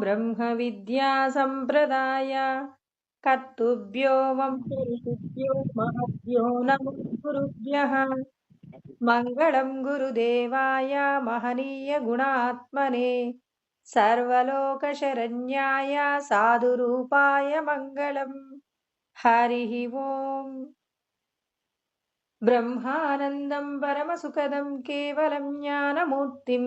బ్రహ్మ విద్యా సంప్రదాయ కర్తుభ్యో వంశఋషిభ్యో మహద్భ్యో నమో గురుభ్యః. మంగళం గురుదేవాయ మహనీయ గుణాత్మనే సర్వలోకశరణ్యాయ సాధురూపాయ మంగళం. హరి ఓం. బ్రహ్మానందం పరమసుఖదం కేవలం జ్ఞానమూర్తిం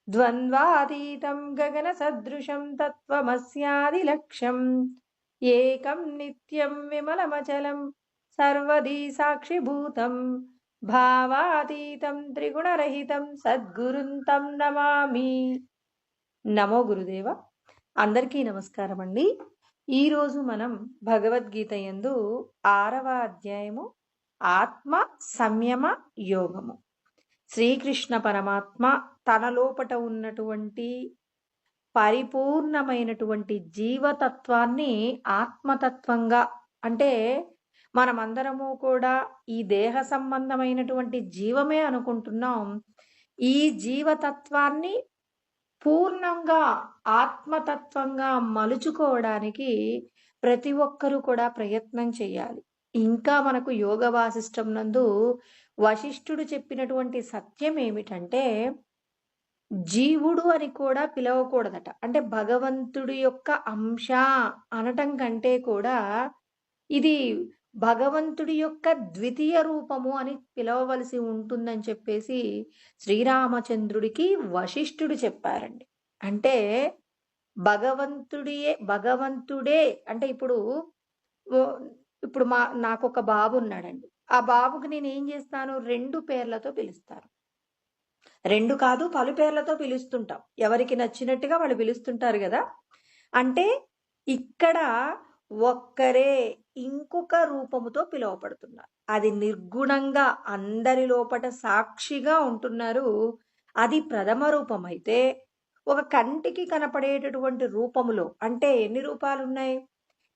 ద్వంద్వాతీతం గగన సదృశం తత్వమస్యాదిలక్ష్యం ఏకం నిత్యం విమలమచలం సర్వదీ సాక్షిభూతం భావాతీతం త్రిగుణరహితం సద్గురుం తం నమామి. నమో గురుదేవ. అందరికీ నమస్కారం అండి. ఈరోజు మనం భగవద్గీత యందు 6వ అధ్యాయము ఆత్మ సంయమ యోగము. శ్రీకృష్ణ పరమాత్మ తన లోపట ఉన్నటువంటి పరిపూర్ణమైనటువంటి జీవతత్వాన్ని ఆత్మతత్వంగా, అంటే మనమందరము కూడా ఈ దేహ సంబంధమైనటువంటి జీవమే అనుకుంటున్నాం. ఈ జీవతత్వాన్ని పూర్ణంగా ఆత్మతత్వంగా మలుచుకోవడానికి ప్రతి ఒక్కరూ కూడా ప్రయత్నం చేయాలి. ఇంకా మనకు యోగ వాసిష్టం నందు వశిష్ఠుడు చెప్పినటువంటి సత్యం ఏమిటంటే, జీవుడు అని కూడా పిలవకూడదట. అంటే భగవంతుడి యొక్క అంశ అనటం కంటే కూడా ఇది భగవంతుడి యొక్క ద్వితీయ రూపము అని పిలవవలసి ఉంటుందని చెప్పేసి శ్రీరామచంద్రుడికి వశిష్ఠుడు చెప్పారండి. అంటే భగవంతుడే అంటే ఇప్పుడు ఇప్పుడు నాకొక బాబు ఉన్నాడండి. ఆ బాబుకి నేను ఏం చేస్తాను? 2 పేర్లతో పిలుస్తాను. 2 కాదు, పలు పేర్లతో పిలుస్తుంటాం. ఎవరికి నచ్చినట్టుగా వాళ్ళు పిలుస్తుంటారు కదా. అంటే ఇక్కడ ఒక్కరే ఇంకొక రూపముతో పిలువపడుతున్నారు. అది నిర్గుణంగా అందరి లోపట సాక్షిగా ఉంటున్నారు. అది ప్రథమ రూపం. అయితే ఒక కంటికి కనపడేటటువంటి రూపములో, అంటే ఎన్ని రూపాలు ఉన్నాయి?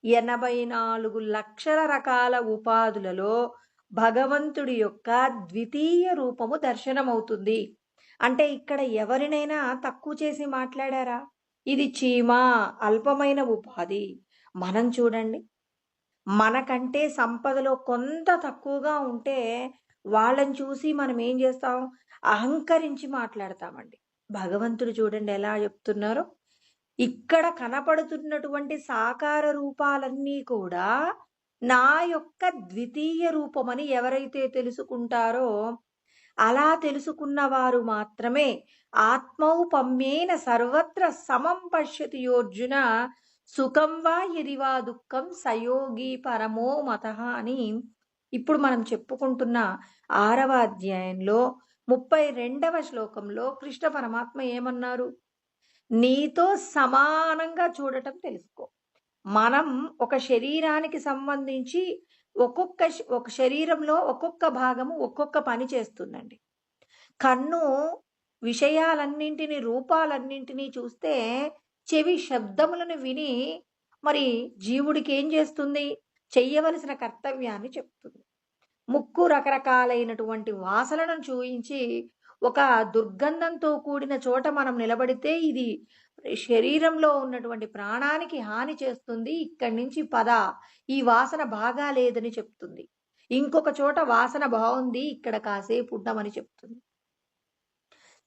84 లక్షల రకాల ఉపాధులలో భగవంతుడి యొక్క ద్వితీయ రూపము దర్శనమవుతుంది. అంటే ఇక్కడ ఎవరినైనా తక్కువ చేసి మాట్లాడారా? ఇది చీమ, అల్పమైన ఉపాధి. మనం చూడండి, మనకంటే సంపదలో కొంత తక్కువగా ఉంటే వాళ్ళని చూసి మనం ఏం చేస్తాం? అహంకరించి మాట్లాడతామండి. భగవంతుడు చూడండి ఎలా చెప్తున్నారో. ఇక్కడ కనపడుతున్నటువంటి సాకార రూపాలన్నీ కూడా నా యొక్క ద్వితీయ రూపమని ఎవరైతే తెలుసుకుంటారో, అలా తెలుసుకున్న వారు మాత్రమే ఆత్మౌపమ్యేన సర్వత్ర సమం పశ్యతి యోర్జున సుఖం వా యది వా దుఃఖం సయోగి పరమో మతః అని ఇప్పుడు మనం చెప్పుకుంటున్న 6వ అధ్యాయంలో 32వ శ్లోకంలో కృష్ణ పరమాత్మ ఏమన్నారు? నీతో సమానంగా చూడటం తెలుసుకో. మనం ఒక శరీరానికి సంబంధించి ఒక శరీరంలో ఒక్కొక్క భాగము ఒక్కొక్క పని చేస్తుందండి. కన్ను విషయాలన్నింటినీ, రూపాలన్నింటినీ చూస్తే, చెవి శబ్దములను విని మరి జీవుడికి ఏం చేస్తుంది? చెయ్యవలసిన కర్తవ్యాన్ని చెప్తుంది. ముక్కు రకరకాలైనటువంటి వాసనలను చూయించి ఒక దుర్గంధంతో కూడిన చోట మనం నిలబడితే ఇది శరీరంలో ఉన్నటువంటి ప్రాణానికి హాని చేస్తుంది, ఇక్కడి నుంచి పద, ఈ వాసన బాగా లేదని చెప్తుంది. ఇంకొక చోట వాసన బాగుంది, ఇక్కడ కాసేపు ఉండమని చెప్తుంది.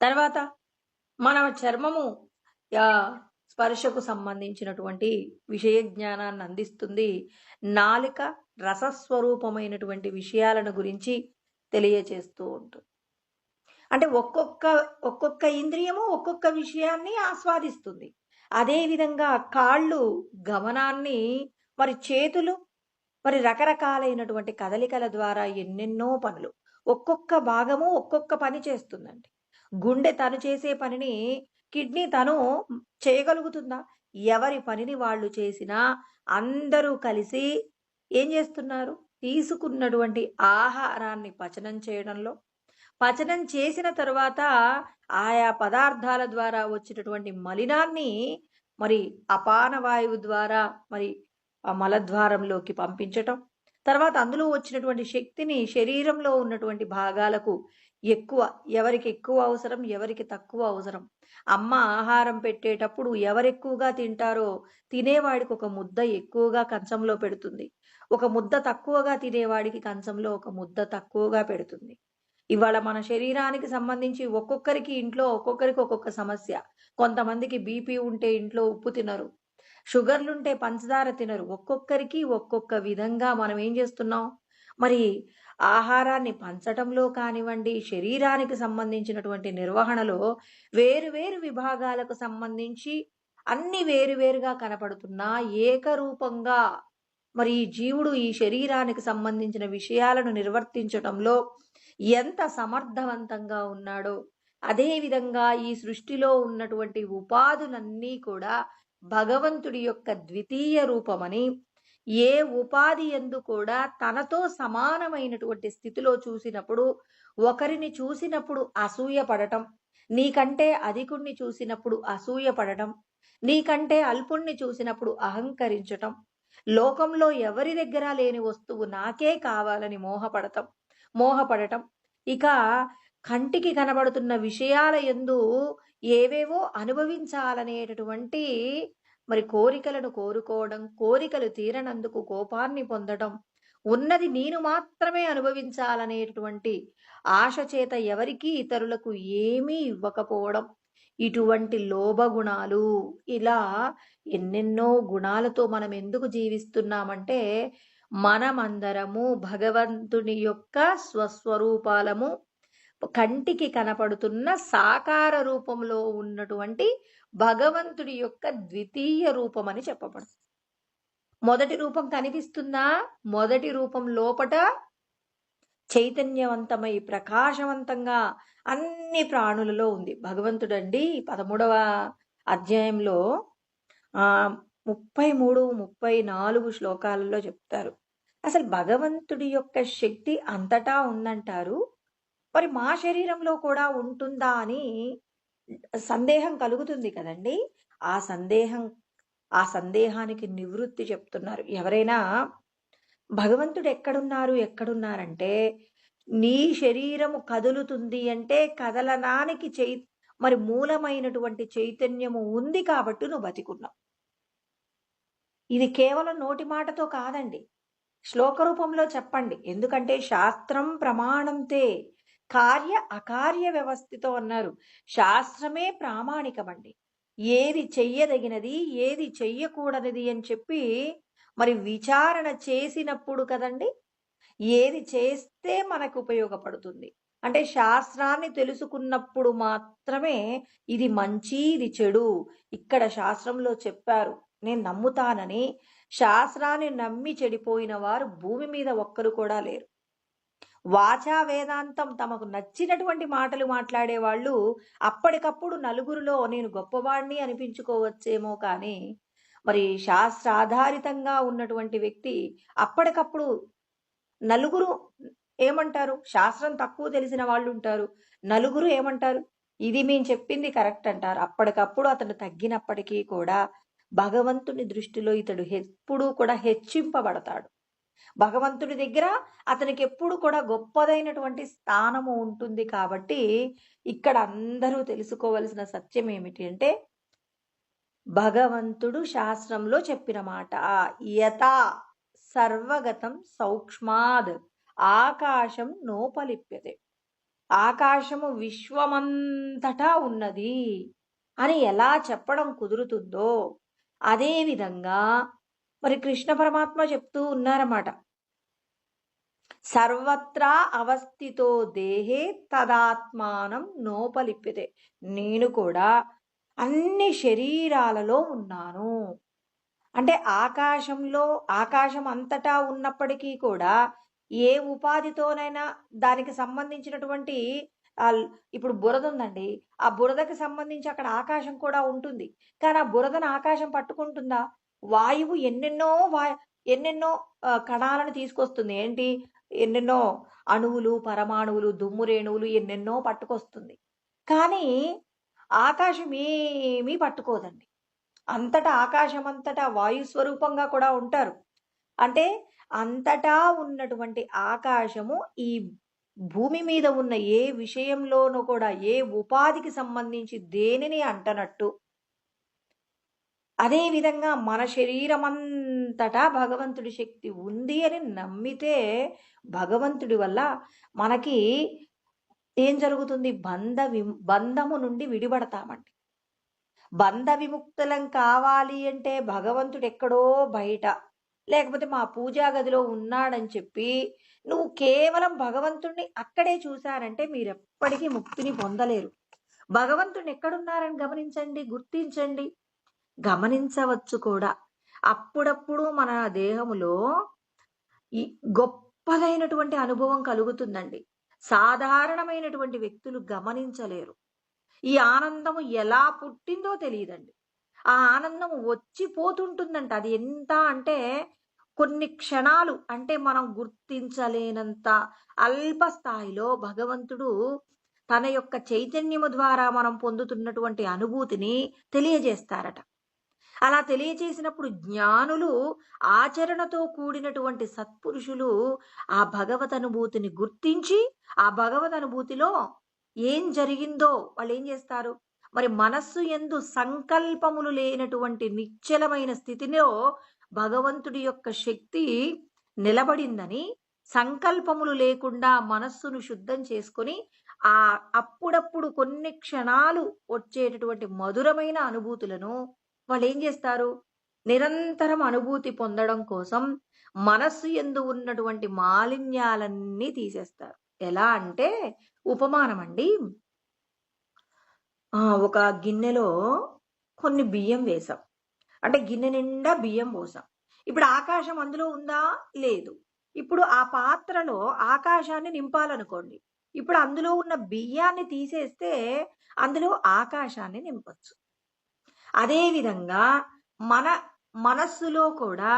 తర్వాత మన చర్మము స్పర్శకు సంబంధించినటువంటి విషయ జ్ఞానాన్ని అందిస్తుంది. నాలుక రసస్వరూపమైనటువంటి విషయాలను గురించి తెలియచేస్తూ ఉంటుంది. అంటే ఒక్కొక్క ఇంద్రియము ఒక్కొక్క విషయాన్ని ఆస్వాదిస్తుంది. అదేవిధంగా కాళ్ళు గమనాన్ని, మరి చేతులు మరి రకరకాలైనటువంటి కదలికల ద్వారా ఎన్నెన్నో పనులు, ఒక్కొక్క భాగము ఒక్కొక్క పని చేస్తుందండి. గుండె తను చేసే పనిని కిడ్నీ తను చేయగలుగుతుందా? ఎవరి పనిని వాళ్ళు చేసినా అందరూ కలిసి ఏం చేస్తున్నారు? తీసుకున్నటువంటి ఆహారాన్ని పచనం చేయడంలో, పచనం చేసిన తరువాత ఆయా పదార్థాల ద్వారా వచ్చినటువంటి మలినాన్ని మరి అపాన వాయువు ద్వారా మరి ఆ మలద్వారంలోకి పంపించటం, తర్వాత అందులో వచ్చినటువంటి శక్తిని శరీరంలో ఉన్నటువంటి భాగాలకు ఎక్కువ. ఎవరికి ఎక్కువ అవసరం, ఎవరికి తక్కువ అవసరం. అమ్మ ఆహారం పెట్టేటప్పుడు ఎవరెక్కువగా తింటారో తినేవాడికి ఒక ముద్ద ఎక్కువగా కంచంలో పెడుతుంది. ఒక ముద్ద తక్కువగా తినేవాడికి కంచంలో ఒక ముద్ద తక్కువగా పెడుతుంది. ఇవాళ మన శరీరానికి సంబంధించి ఒక్కొక్కరికి ఇంట్లో ఒక్కొక్కరికి ఒక్కొక్క సమస్య. కొంతమందికి బీపీ ఉంటే ఇంట్లో ఉప్పు తినరు. షుగర్లుంటే పంచదార తినరు. ఒక్కొక్కరికి ఒక్కొక్క విధంగా మనం ఏం చేస్తున్నాం? మరి ఆహారాన్ని పంచటంలో కానివ్వండి, శరీరానికి సంబంధించినటువంటి నిర్వహణలో వేరు వేరు విభాగాలకు సంబంధించి అన్ని వేరువేరుగా కనపడుతున్నా ఏకరూపంగా మరి ఈ జీవుడు ఈ శరీరానికి సంబంధించిన విషయాలను నిర్వర్తించటంలో ఎంత సమర్థవంతంగా ఉన్నాడో, అదే విధంగా ఈ సృష్టిలో ఉన్నటువంటి ఉపాధులన్నీ కూడా భగవంతుడి యొక్క ద్వితీయ రూపమని, ఏ ఉపాధి యందు కూడా తనతో సమానమైనటువంటి స్థితిలో చూసినప్పుడు, ఒకరిని చూసినప్పుడు అసూయ పడటం, నీకంటే అధికుణ్ణి చూసినప్పుడు అసూయ పడటం, నీకంటే అల్పుణ్ణి చూసినప్పుడు అహంకరించటం, లోకంలో ఎవరి దగ్గర లేని వస్తువు నాకే కావాలని మోహపడటం, ఇక కంటికి కనబడుతున్న విషయాల యందు ఏవేవో అనుభవించాలనేటటువంటి మరి కోరికలను కోరుకోవడం, కోరికలు తీరనందుకు కోపాన్ని పొందడం, ఉన్నది నేను మాత్రమే అనుభవించాలనేటటువంటి ఆశ చేత ఎవరికీ ఇతరులకు ఏమీ ఇవ్వకపోవడం, ఇటువంటి లోభగుణాలు, ఇలా ఎన్నెన్నో గుణాలతో మనం ఎందుకు జీవిస్తున్నామంటే, మనమందరము భగవంతుని యొక్క స్వస్వరూపాలము. కంటికి కనపడుతున్న సాకార రూపంలో ఉన్నటువంటి భగవంతుడి యొక్క ద్వితీయ రూపం అని చెప్పబడుతుంది. మొదటి రూపం కనిపిస్తుందా? మొదటి రూపం లోపట చైతన్యవంతమై ప్రకాశవంతంగా అన్ని ప్రాణులలో ఉంది. భగవంతుడండి 13వ అధ్యాయంలో 33, 34 శ్లోకాలలో చెప్తారు. అసలు భగవంతుడి యొక్క శక్తి అంతటా ఉందంటారు. మరి మా శరీరంలో కూడా ఉంటుందా అని సందేహం కలుగుతుంది కదండి. ఆ సందేహానికి నివృత్తి చెప్తున్నారు. ఎవరైనా భగవంతుడు ఎక్కడున్నారంటే, నీ శరీరము కదులుతుంది అంటే కదలనానికి మరి మూలమైనటువంటి చైతన్యము ఉంది కాబట్టి నువ్వు బతికున్నావు. ఇది కేవలం నోటి మాటతో కాదండి, శ్లోక రూపంలో చెప్పండి. ఎందుకంటే శాస్త్రం ప్రమాణంతే కార్య అకార్య వ్యవస్థితో అన్నారు. శాస్త్రమే ప్రామాణికమండి. ఏది చెయ్యదగినది, ఏది చెయ్యకూడనిది అని చెప్పి మరి విచారణ చేసినప్పుడు కదండి, ఏది చేస్తే మనకు ఉపయోగపడుతుంది అంటే శాస్త్రాన్ని తెలుసుకున్నప్పుడు మాత్రమే ఇది మంచి, ఇది చెడు, ఇక్కడ శాస్త్రంలో చెప్పారు నేను నమ్ముతానని శాస్త్రాన్ని నమ్మి చెడిపోయిన వారు భూమి మీద ఒక్కరు కూడా లేరు. వాచా వేదాంతం తమకు నచ్చినటువంటి మాటలు మాట్లాడే వాళ్ళు అప్పటికప్పుడు నలుగురిలో నేను గొప్పవాణ్ణి అనిపించుకోవచ్చేమో కానీ, మరి శాస్త్రాధారితంగా ఉన్నటువంటి వ్యక్తి అప్పటికప్పుడు నలుగురు ఏమంటారు? శాస్త్రం తక్కువ తెలిసిన వాళ్ళు ఉంటారు. నలుగురు ఏమంటారు? ఇది మేము చెప్పింది కరెక్ట్ అంటారు. అప్పటికప్పుడు అతడు తగ్గినప్పటికీ కూడా భగవంతుని దృష్టిలో ఇతడు ఎప్పుడూ కూడా హెచ్చింపబడతాడు. భగవంతుడి దగ్గర అతనికి ఎప్పుడు కూడా గొప్పదైనటువంటి స్థానము ఉంటుంది. కాబట్టి ఇక్కడ అందరూ తెలుసుకోవలసిన సత్యం ఏమిటి అంటే, భగవంతుడు శాస్త్రంలో చెప్పిన మాట యథా సర్వగతం సౌక్ష్మాద్ ఆకాశం నోపలిప్యతే, ఆకాశము విశ్వమంతటా ఉన్నది అని ఎలా చెప్పడం కుదురుతుందో అదే విధంగా మరి కృష్ణ పరమాత్మ చెప్తూ ఉన్నారన్నమాట. సర్వత్రా అవస్థితో దేహే తదాత్మానం నోపలిప్యతే, నేను కూడా అన్ని శరీరాలలో ఉన్నాను అంటే ఆకాశం అంతటా ఉన్నప్పటికీ కూడా ఏ ఉపాధితోనైనా దానికి సంబంధించినటువంటి ఇప్పుడు బురద ఉందండి, ఆ బురదకి సంబంధించి అక్కడ ఆకాశం కూడా ఉంటుంది. కానీ ఆ బురదను ఆకాశం పట్టుకుంటుందా? వాయువు ఎన్నెన్నో కణాలను తీసుకొస్తుంది. ఏంటి? ఎన్నెన్నో అణువులు, పరమాణువులు, దుమ్ము రేణువులు ఎన్నెన్నో పట్టుకొస్తుంది. కానీ ఆకాశం ఏమీ పట్టుకోదండి. ఆకాశం అంతటా వాయు స్వరూపంగా కూడా ఉంటారు. అంటే అంతటా ఉన్నటువంటి ఆకాశము ఈ భూమి మీద ఉన్న ఏ విషయంలోనూ కూడా ఏ ఉపాధికి సంబంధించి దేనిని అంటనట్టు, అదే విధంగా మన శరీరమంతటా భగవంతుడి శక్తి ఉంది అని నమ్మితే భగవంతుడి వల్ల మనకి ఏం జరుగుతుంది? బంధము నుండి విడిపడతామండి. బంధ విముక్తులం కావాలి అంటే భగవంతుడు ఎక్కడో బయట, లేకపోతే మా పూజా గదిలో ఉన్నాడని చెప్పి నువ్వు కేవలం భగవంతుణ్ణి అక్కడే చూశారంటే మీరెప్పటికీ ముక్తిని పొందలేరు. భగవంతుడు ఎక్కడున్నారని గమనించండి, గుర్తించండి. గమనించవచ్చు కూడా. అప్పుడప్పుడు మన దేహములో ఈ గొప్పదైనటువంటి అనుభవం కలుగుతుందండి. సాధారణమైనటువంటి వ్యక్తులు గమనించలేరు. ఈ ఆనందము ఎలా పుట్టిందో తెలియదండి. ఆ ఆనందం వచ్చిపోతుంటుందంట. అది ఎంత అంటే కొన్ని క్షణాలు, అంటే మనం గుర్తించలేనంత అల్ప స్థాయిలో భగవంతుడు తన యొక్క చైతన్యము ద్వారా మనం పొందుతున్నటువంటి అనుభూతిని తెలియజేస్తారట. అలా తెలియచేసినప్పుడు జ్ఞానులు, ఆచరణతో కూడినటువంటి సత్పురుషులు ఆ భగవత్ అనుభూతిని గుర్తించి ఆ భగవత్ అనుభూతిలో ఏం జరిగిందో వాళ్ళు ఏం చేస్తారు? మరి మనస్సు యందు సంకల్పములు లేనటువంటి నిశ్చలమైన స్థితిలో భగవంతుడి యొక్క శక్తి నిలబడిందని, సంకల్పములు లేకుండా మనస్సును శుద్ధం చేసుకొని ఆ అప్పుడప్పుడు కొన్ని క్షణాలు వచ్చేటటువంటి మధురమైన అనుభూతులను వాళ్ళు ఏం చేస్తారు? నిరంతరం అనుభూతి పొందడం కోసం మనస్సు యందు ఉన్నటువంటి మాలిన్యాలన్నీ తీసేస్తారు. ఎలా అంటే ఉపమానం అండి. ఒక గిన్నెలో కొన్ని బియ్యం వేసాం. అంటే గిన్నె నిండా బియ్యం పోసాం. ఇప్పుడు ఆకాశం అందులో ఉందా? లేదు. ఇప్పుడు ఆ పాత్రలో ఆకాశాన్ని నింపాలనుకోండి. ఇప్పుడు అందులో ఉన్న బియ్యాన్ని తీసేస్తే అందులో ఆకాశాన్ని నింపొచ్చు. అదేవిధంగా మన మనస్సులో కూడా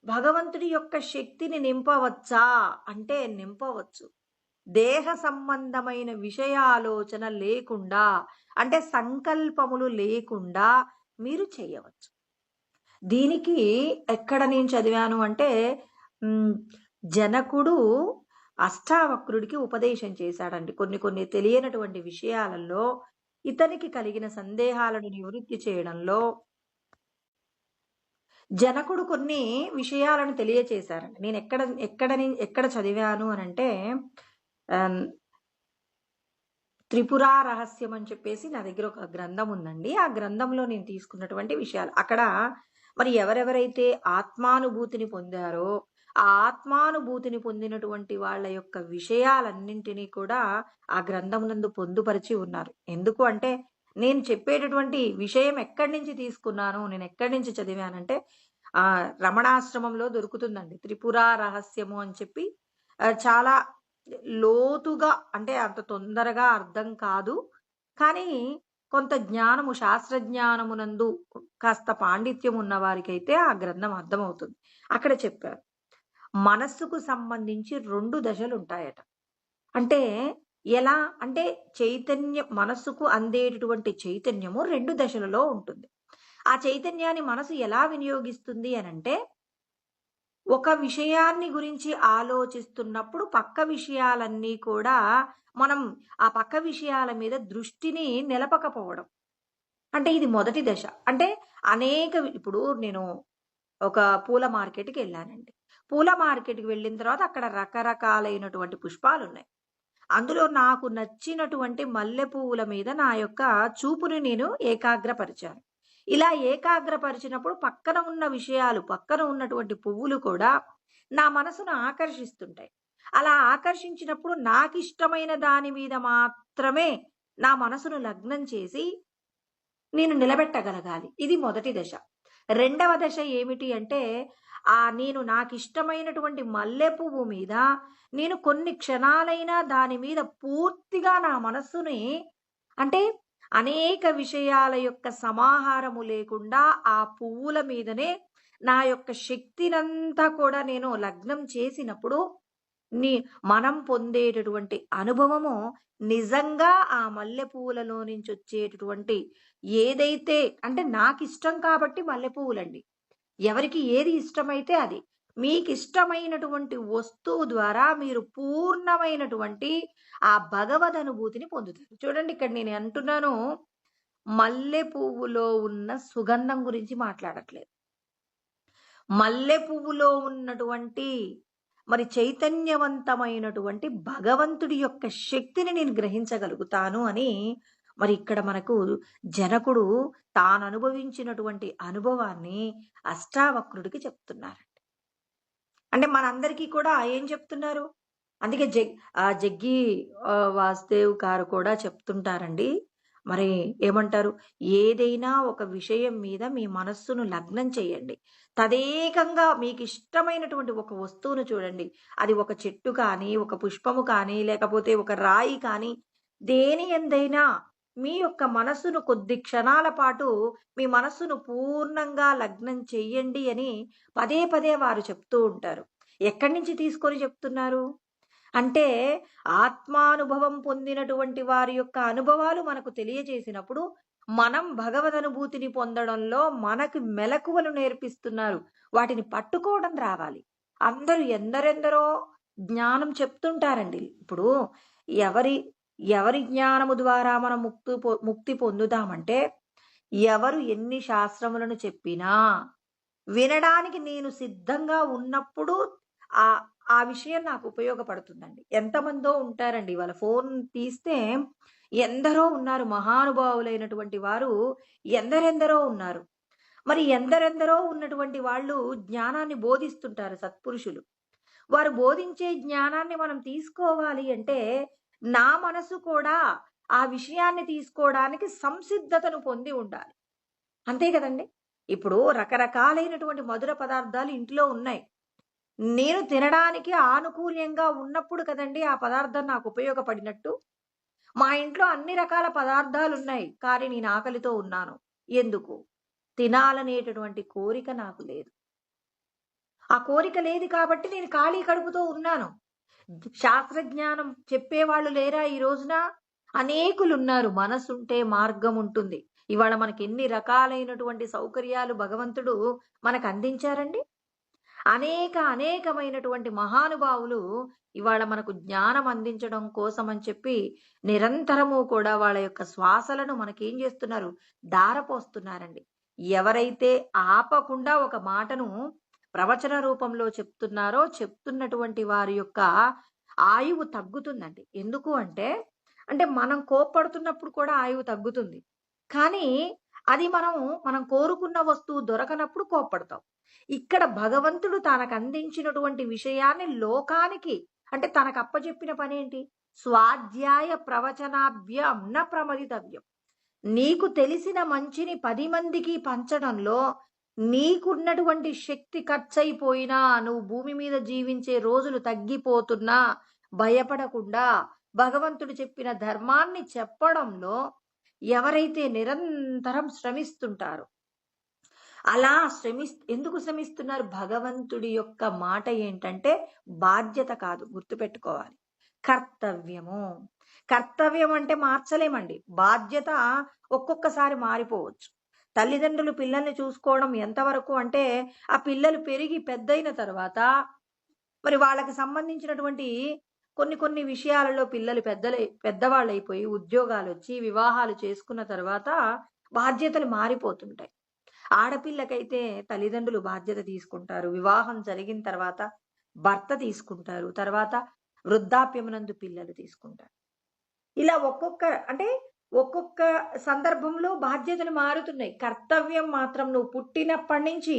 భగవంతుడి యొక్క శక్తిని నింపవచ్చా అంటే నింపవచ్చు. దేహ సంబంధమైన విషయాలోచన లేకుండా, అంటే సంకల్పములు లేకుండా మీరు చేయవచ్చు. దీనికి ఎక్కడ నేను చదివాను అంటే జనకుడు అష్టావక్రుడికి ఉపదేశం చేశాడండి. కొన్ని కొన్ని తెలియనటువంటి విషయాలలో ఇతనికి కలిగిన సందేహాలను నివృత్తి చేయడంలో జనకుడు కొన్ని విషయాలను తెలియచేశారండి. నేను ఎక్కడ చదివాను అనంటే త్రిపురా రహస్యం అని చెప్పేసి నా దగ్గర ఒక గ్రంథం ఉందండి. ఆ గ్రంథంలో నేను తీసుకున్నటువంటి విషయాలు అక్కడ మరి ఎవరెవరైతే ఆత్మానుభూతిని పొందారో ఆ ఆత్మానుభూతిని పొందినటువంటి వాళ్ళ యొక్క విషయాలన్నింటినీ కూడా ఆ గ్రంథమునందు పొందుపరిచి ఉన్నారు. ఎందుకు అంటే నేను చెప్పేటటువంటి విషయం ఎక్కడి నుంచి తీసుకున్నాను, నేను ఎక్కడి నుంచి చదివానంటే రమణాశ్రమంలో దొరుకుతుందండి. త్రిపురా రహస్యము అని చెప్పి చాలా లోతుగా, అంటే అంత తొందరగా అర్థం కాదు, కానీ కొంత జ్ఞానము, శాస్త్రజ్ఞానమునందు కాస్త పాండిత్యం ఉన్న వారికైతే ఆ గ్రంథం అర్థమవుతుంది. అక్కడ చెప్పారు మనస్సుకు సంబంధించి 2 దశలు ఉంటాయట. అంటే ఎలా అంటే చైతన్యం, మనస్సుకు అందేటటువంటి చైతన్యము 2 దశలలో ఉంటుంది. ఆ చైతన్యాన్ని మనసు ఎలా వినియోగిస్తుంది అనంటే ఒక విషయాన్ని గురించి ఆలోచిస్తున్నప్పుడు పక్క విషయాలన్నీ కూడా మనం ఆ పక్క విషయాల మీద దృష్టిని నిలపకపోవడం. అంటే ఇది మొదటి దశ. అంటే ఇప్పుడు నేను ఒక పూల మార్కెట్కి వెళ్ళానండి. పూల మార్కెట్కి వెళ్ళిన తర్వాత అక్కడ రకరకాలైనటువంటి పుష్పాలు ఉన్నాయి. అందులో నాకు నచ్చినటువంటి మల్లె పువ్వుల మీద నా యొక్క చూపుని నేను ఏకాగ్రపరిచాను. ఇలా ఏకాగ్రపరిచినప్పుడు పక్కన ఉన్న విషయాలు, పక్కన ఉన్నటువంటి పువ్వులు కూడా నా మనసును ఆకర్షిస్తుంటాయి. అలా ఆకర్షించినప్పుడు నాకు ఇష్టమైన దాని మీద మాత్రమే నా మనసును లగ్నం చేసి నేను నిలబెట్టగలగాలి. ఇది మొదటి దశ. రెండవ దశ ఏమిటి అంటే నేను నాకు ఇష్టమైనటువంటి మల్లె పువ్వు మీద నేను కొన్ని క్షణాలైనా దాని మీద పూర్తిగా నా మనస్సుని, అంటే అనేక విషయాల యొక్క సమాహారము లేకుండా ఆ పువ్వుల మీదనే నా యొక్క శక్తినంతా కూడా నేను లగ్నం చేసినప్పుడు మనం పొందేటటువంటి అనుభవము నిజంగా ఆ మల్లె పువ్వులలో నుంచి వచ్చేటటువంటి ఏదైతే, అంటే నాకు ఇష్టం కాబట్టి మల్లె పువ్వులండి. ఎవరికి ఏది ఇష్టమైతే అది. మీకు ఇష్టమైనటువంటి వస్తువు ద్వారా మీరు పూర్ణమైనటువంటి ఆ భగవద్ అనుభూతిని పొందుతారు. చూడండి, ఇక్కడ నేను అంటున్నాను, మల్లె పువ్వులో ఉన్న సుగంధం గురించి మాట్లాడట్లేదు. మల్లె పువ్వులో ఉన్నటువంటి మరి చైతన్యవంతమైనటువంటి భగవంతుడి యొక్క శక్తిని నేను గ్రహించగలుగుతాను అని మరి ఇక్కడ మనకు జనకుడు తాను అనుభవించినటువంటి అనుభవాన్ని అష్టావక్రుడికి చెప్తున్నారండి. అంటే మనందరికీ కూడా ఏం చెప్తున్నారు? అందుకే జగ్గి వాసుదేవ్ గారు కూడా చెప్తుంటారండి. మరి ఏమంటారు? ఏదైనా ఒక విషయం మీద మీ మనస్సును లగ్నం చేయండి. తదేకంగా మీకు ఇష్టమైనటువంటి ఒక వస్తువును చూడండి. అది ఒక చెట్టు కానీ, ఒక పుష్పము కానీ, లేకపోతే ఒక రాయి కానీ, దేని ఎందైనా మీ యొక్క మనస్సును కొద్ది క్షణాల పాటు మీ మనస్సును పూర్ణంగా లగ్నం చెయ్యండి అని పదే పదే వారు చెప్తూ ఉంటారు. ఎక్కడి నుంచి తీసుకొని చెప్తున్నారు అంటే, ఆత్మానుభవం పొందినటువంటి వారి యొక్క అనుభవాలు మనకు తెలియజేసినప్పుడు మనం భగవద్ అనుభూతిని పొందడంలో మనకు మెలకువలు నేర్పిస్తున్నారు. వాటిని పట్టుకోవడం రావాలి. అందరూ ఎందరెందరో జ్ఞానం చెప్తుంటారండి. ఇప్పుడు ఎవరి ఎవరి జ్ఞానము ద్వారా మనం ముక్తి పొందుదామంటే, ఎవరు ఎన్ని శాస్త్రములను చెప్పినా వినడానికి నేను సిద్ధంగా ఉన్నప్పుడు ఆ ఆ విషయం నాకు ఉపయోగపడుతుందండి. ఎంతమందో ఉంటారండి, వాళ్ళ ఫోన్ తీస్తే ఎందరో ఉన్నారు, మహానుభావులైనటువంటి వారు ఎందరెందరో ఉన్నారు. మరి ఎందరెందరో ఉన్నటువంటి వాళ్ళు జ్ఞానాన్ని బోధిస్తుంటారు సత్పురుషులు. వారు బోధించే జ్ఞానాన్ని మనం తీసుకోవాలి అంటే నా మనసు కూడా ఆ విషయాన్ని తీసుకోవడానికి సంసిద్ధతను పొంది ఉండాలి. అంతే కదండి. ఇప్పుడు రకరకాలైనటువంటి మధుర పదార్థాలు ఇంట్లో ఉన్నాయి. నేను తినడానికి ఆనుకూల్యంగా ఉన్నప్పుడు కదండి ఆ పదార్థం నాకు ఉపయోగపడినట్టు. మా ఇంట్లో అన్ని రకాల పదార్థాలున్నాయి, కానీ నేను ఆకలితో ఉన్నాను. ఎందుకు? తినాలనేటటువంటి కోరిక నాకు లేదు. ఆ కోరిక లేదు కాబట్టి నేను ఖాళీ కడుపుతో ఉన్నాను. శాస్త్రజ్ఞానం చెప్పేవాళ్ళు లేరా ఈ రోజున? అనేకులున్నారు. మనసుంటే మార్గం ఉంటుంది. ఇవాళ మనకి ఎన్ని రకాలైనటువంటి సౌకర్యాలు భగవంతుడు మనకు అందించారండి. అనేకమైనటువంటి మహానుభావులు ఇవాళ మనకు జ్ఞానం అందించడం కోసం అని చెప్పి నిరంతరము కూడా వాళ్ళ యొక్క శ్వాసలను మనకేం చేస్తున్నారు? ధారపోస్తున్నారండి. ఎవరైతే ఆపకుండా ఒక మాటను ప్రవచన రూపంలో చెప్తున్నారో, చెప్తున్నటువంటి వారి యొక్క ఆయువు తగ్గుతుందండి. ఎందుకు అంటే, మనం కోప్పడుతున్నప్పుడు కూడా ఆయువు తగ్గుతుంది. కానీ అది మనం కోరుకున్న వస్తువు దొరకనప్పుడు కోప్పడతాం. ఇక్కడ భగవంతుడు తనకు అందించినటువంటి విషయాన్ని లోకానికి, అంటే తనకు అప్పచెప్పిన పనేంటి? స్వాధ్యాయ ప్రవచనాభ్యం న ప్రమదితవ్యం. నీకు తెలిసిన మంచిని 10 మందికి పంచడంలో నీకున్నటువంటి శక్తి ఖర్చయిపోయినా, నువ్వు భూమి మీద జీవించే రోజులు తగ్గిపోతున్నా భయపడకుండా భగవంతుడు చెప్పిన ధర్మాన్ని చెప్పడంలో ఎవరైతే నిరంతరం శ్రమిస్తుంటారో, అలా ఎందుకు శ్రమిస్తున్నారు? భగవంతుడి యొక్క మాట ఏంటంటే బాధ్యత కాదు, గుర్తుపెట్టుకోవాలి, కర్తవ్యము. కర్తవ్యం అంటే మార్చలేమండి. బాధ్యత ఒక్కొక్కసారి మారిపోవచ్చు. తల్లిదండ్రులు పిల్లల్ని చూసుకోవడం ఎంతవరకు అంటే, ఆ పిల్లలు పెరిగి పెద్దయిన తర్వాత మరి వాళ్ళకి సంబంధించినటువంటి కొన్ని విషయాలలో పిల్లలు పెద్దవాళ్ళు అయిపోయి ఉద్యోగాలు వచ్చి వివాహాలు చేసుకున్న తర్వాత బాధ్యతలు మారిపోతుంటాయి. ఆడపిల్లకైతే తల్లిదండ్రులు బాధ్యత తీసుకుంటారు. వివాహం జరిగిన తర్వాత భర్త తీసుకుంటారు. తర్వాత వృద్ధాప్యమునందు పిల్లలు తీసుకుంటారు. ఇలా ఒక్కొక్క సందర్భంలో బాధ్యతలు మారుతున్నాయి. కర్తవ్యం మాత్రం నువ్వు పుట్టినప్పటి నుంచి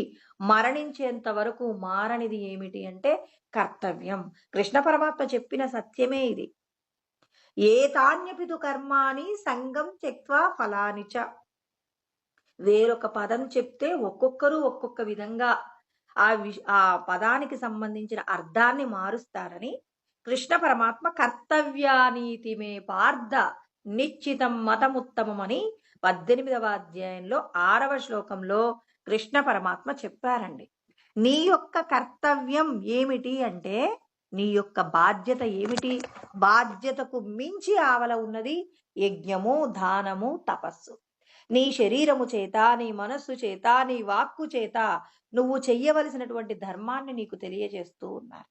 మరణించేంత వరకు మారనిది ఏమిటి అంటే కర్తవ్యం. కృష్ణ పరమాత్మ చెప్పిన సత్యమే ఇది. ఏతాన్యపితు కర్మాని సంగం త్యక్త్వా ఫలానిచ. వేరొక పదం చెప్తే ఒక్కొక్కరు ఒక్కొక్క విధంగా ఆ పదానికి సంబంధించిన అర్థాన్ని మారుస్తారని కృష్ణ పరమాత్మ కర్తవ్యానీతి మే పార్థ నిశ్చితం మతముత్తమం అని 18వ అధ్యాయంలో 6వ శ్లోకంలో కృష్ణ పరమాత్మ చెప్పారండి. నీ యొక్క కర్తవ్యం ఏమిటి అంటే, నీ యొక్క బాధ్యత ఏమిటి? బాధ్యతకు మించి ఆవల ఉన్నది యజ్ఞము, దానము, తపస్సు. నీ శరీరము చేత, నీ మనస్సు చేత, నీ వాక్కు చేత నువ్వు చెయ్యవలసినటువంటి ధర్మాన్ని నీకు తెలియజేస్తూ ఉన్నారు.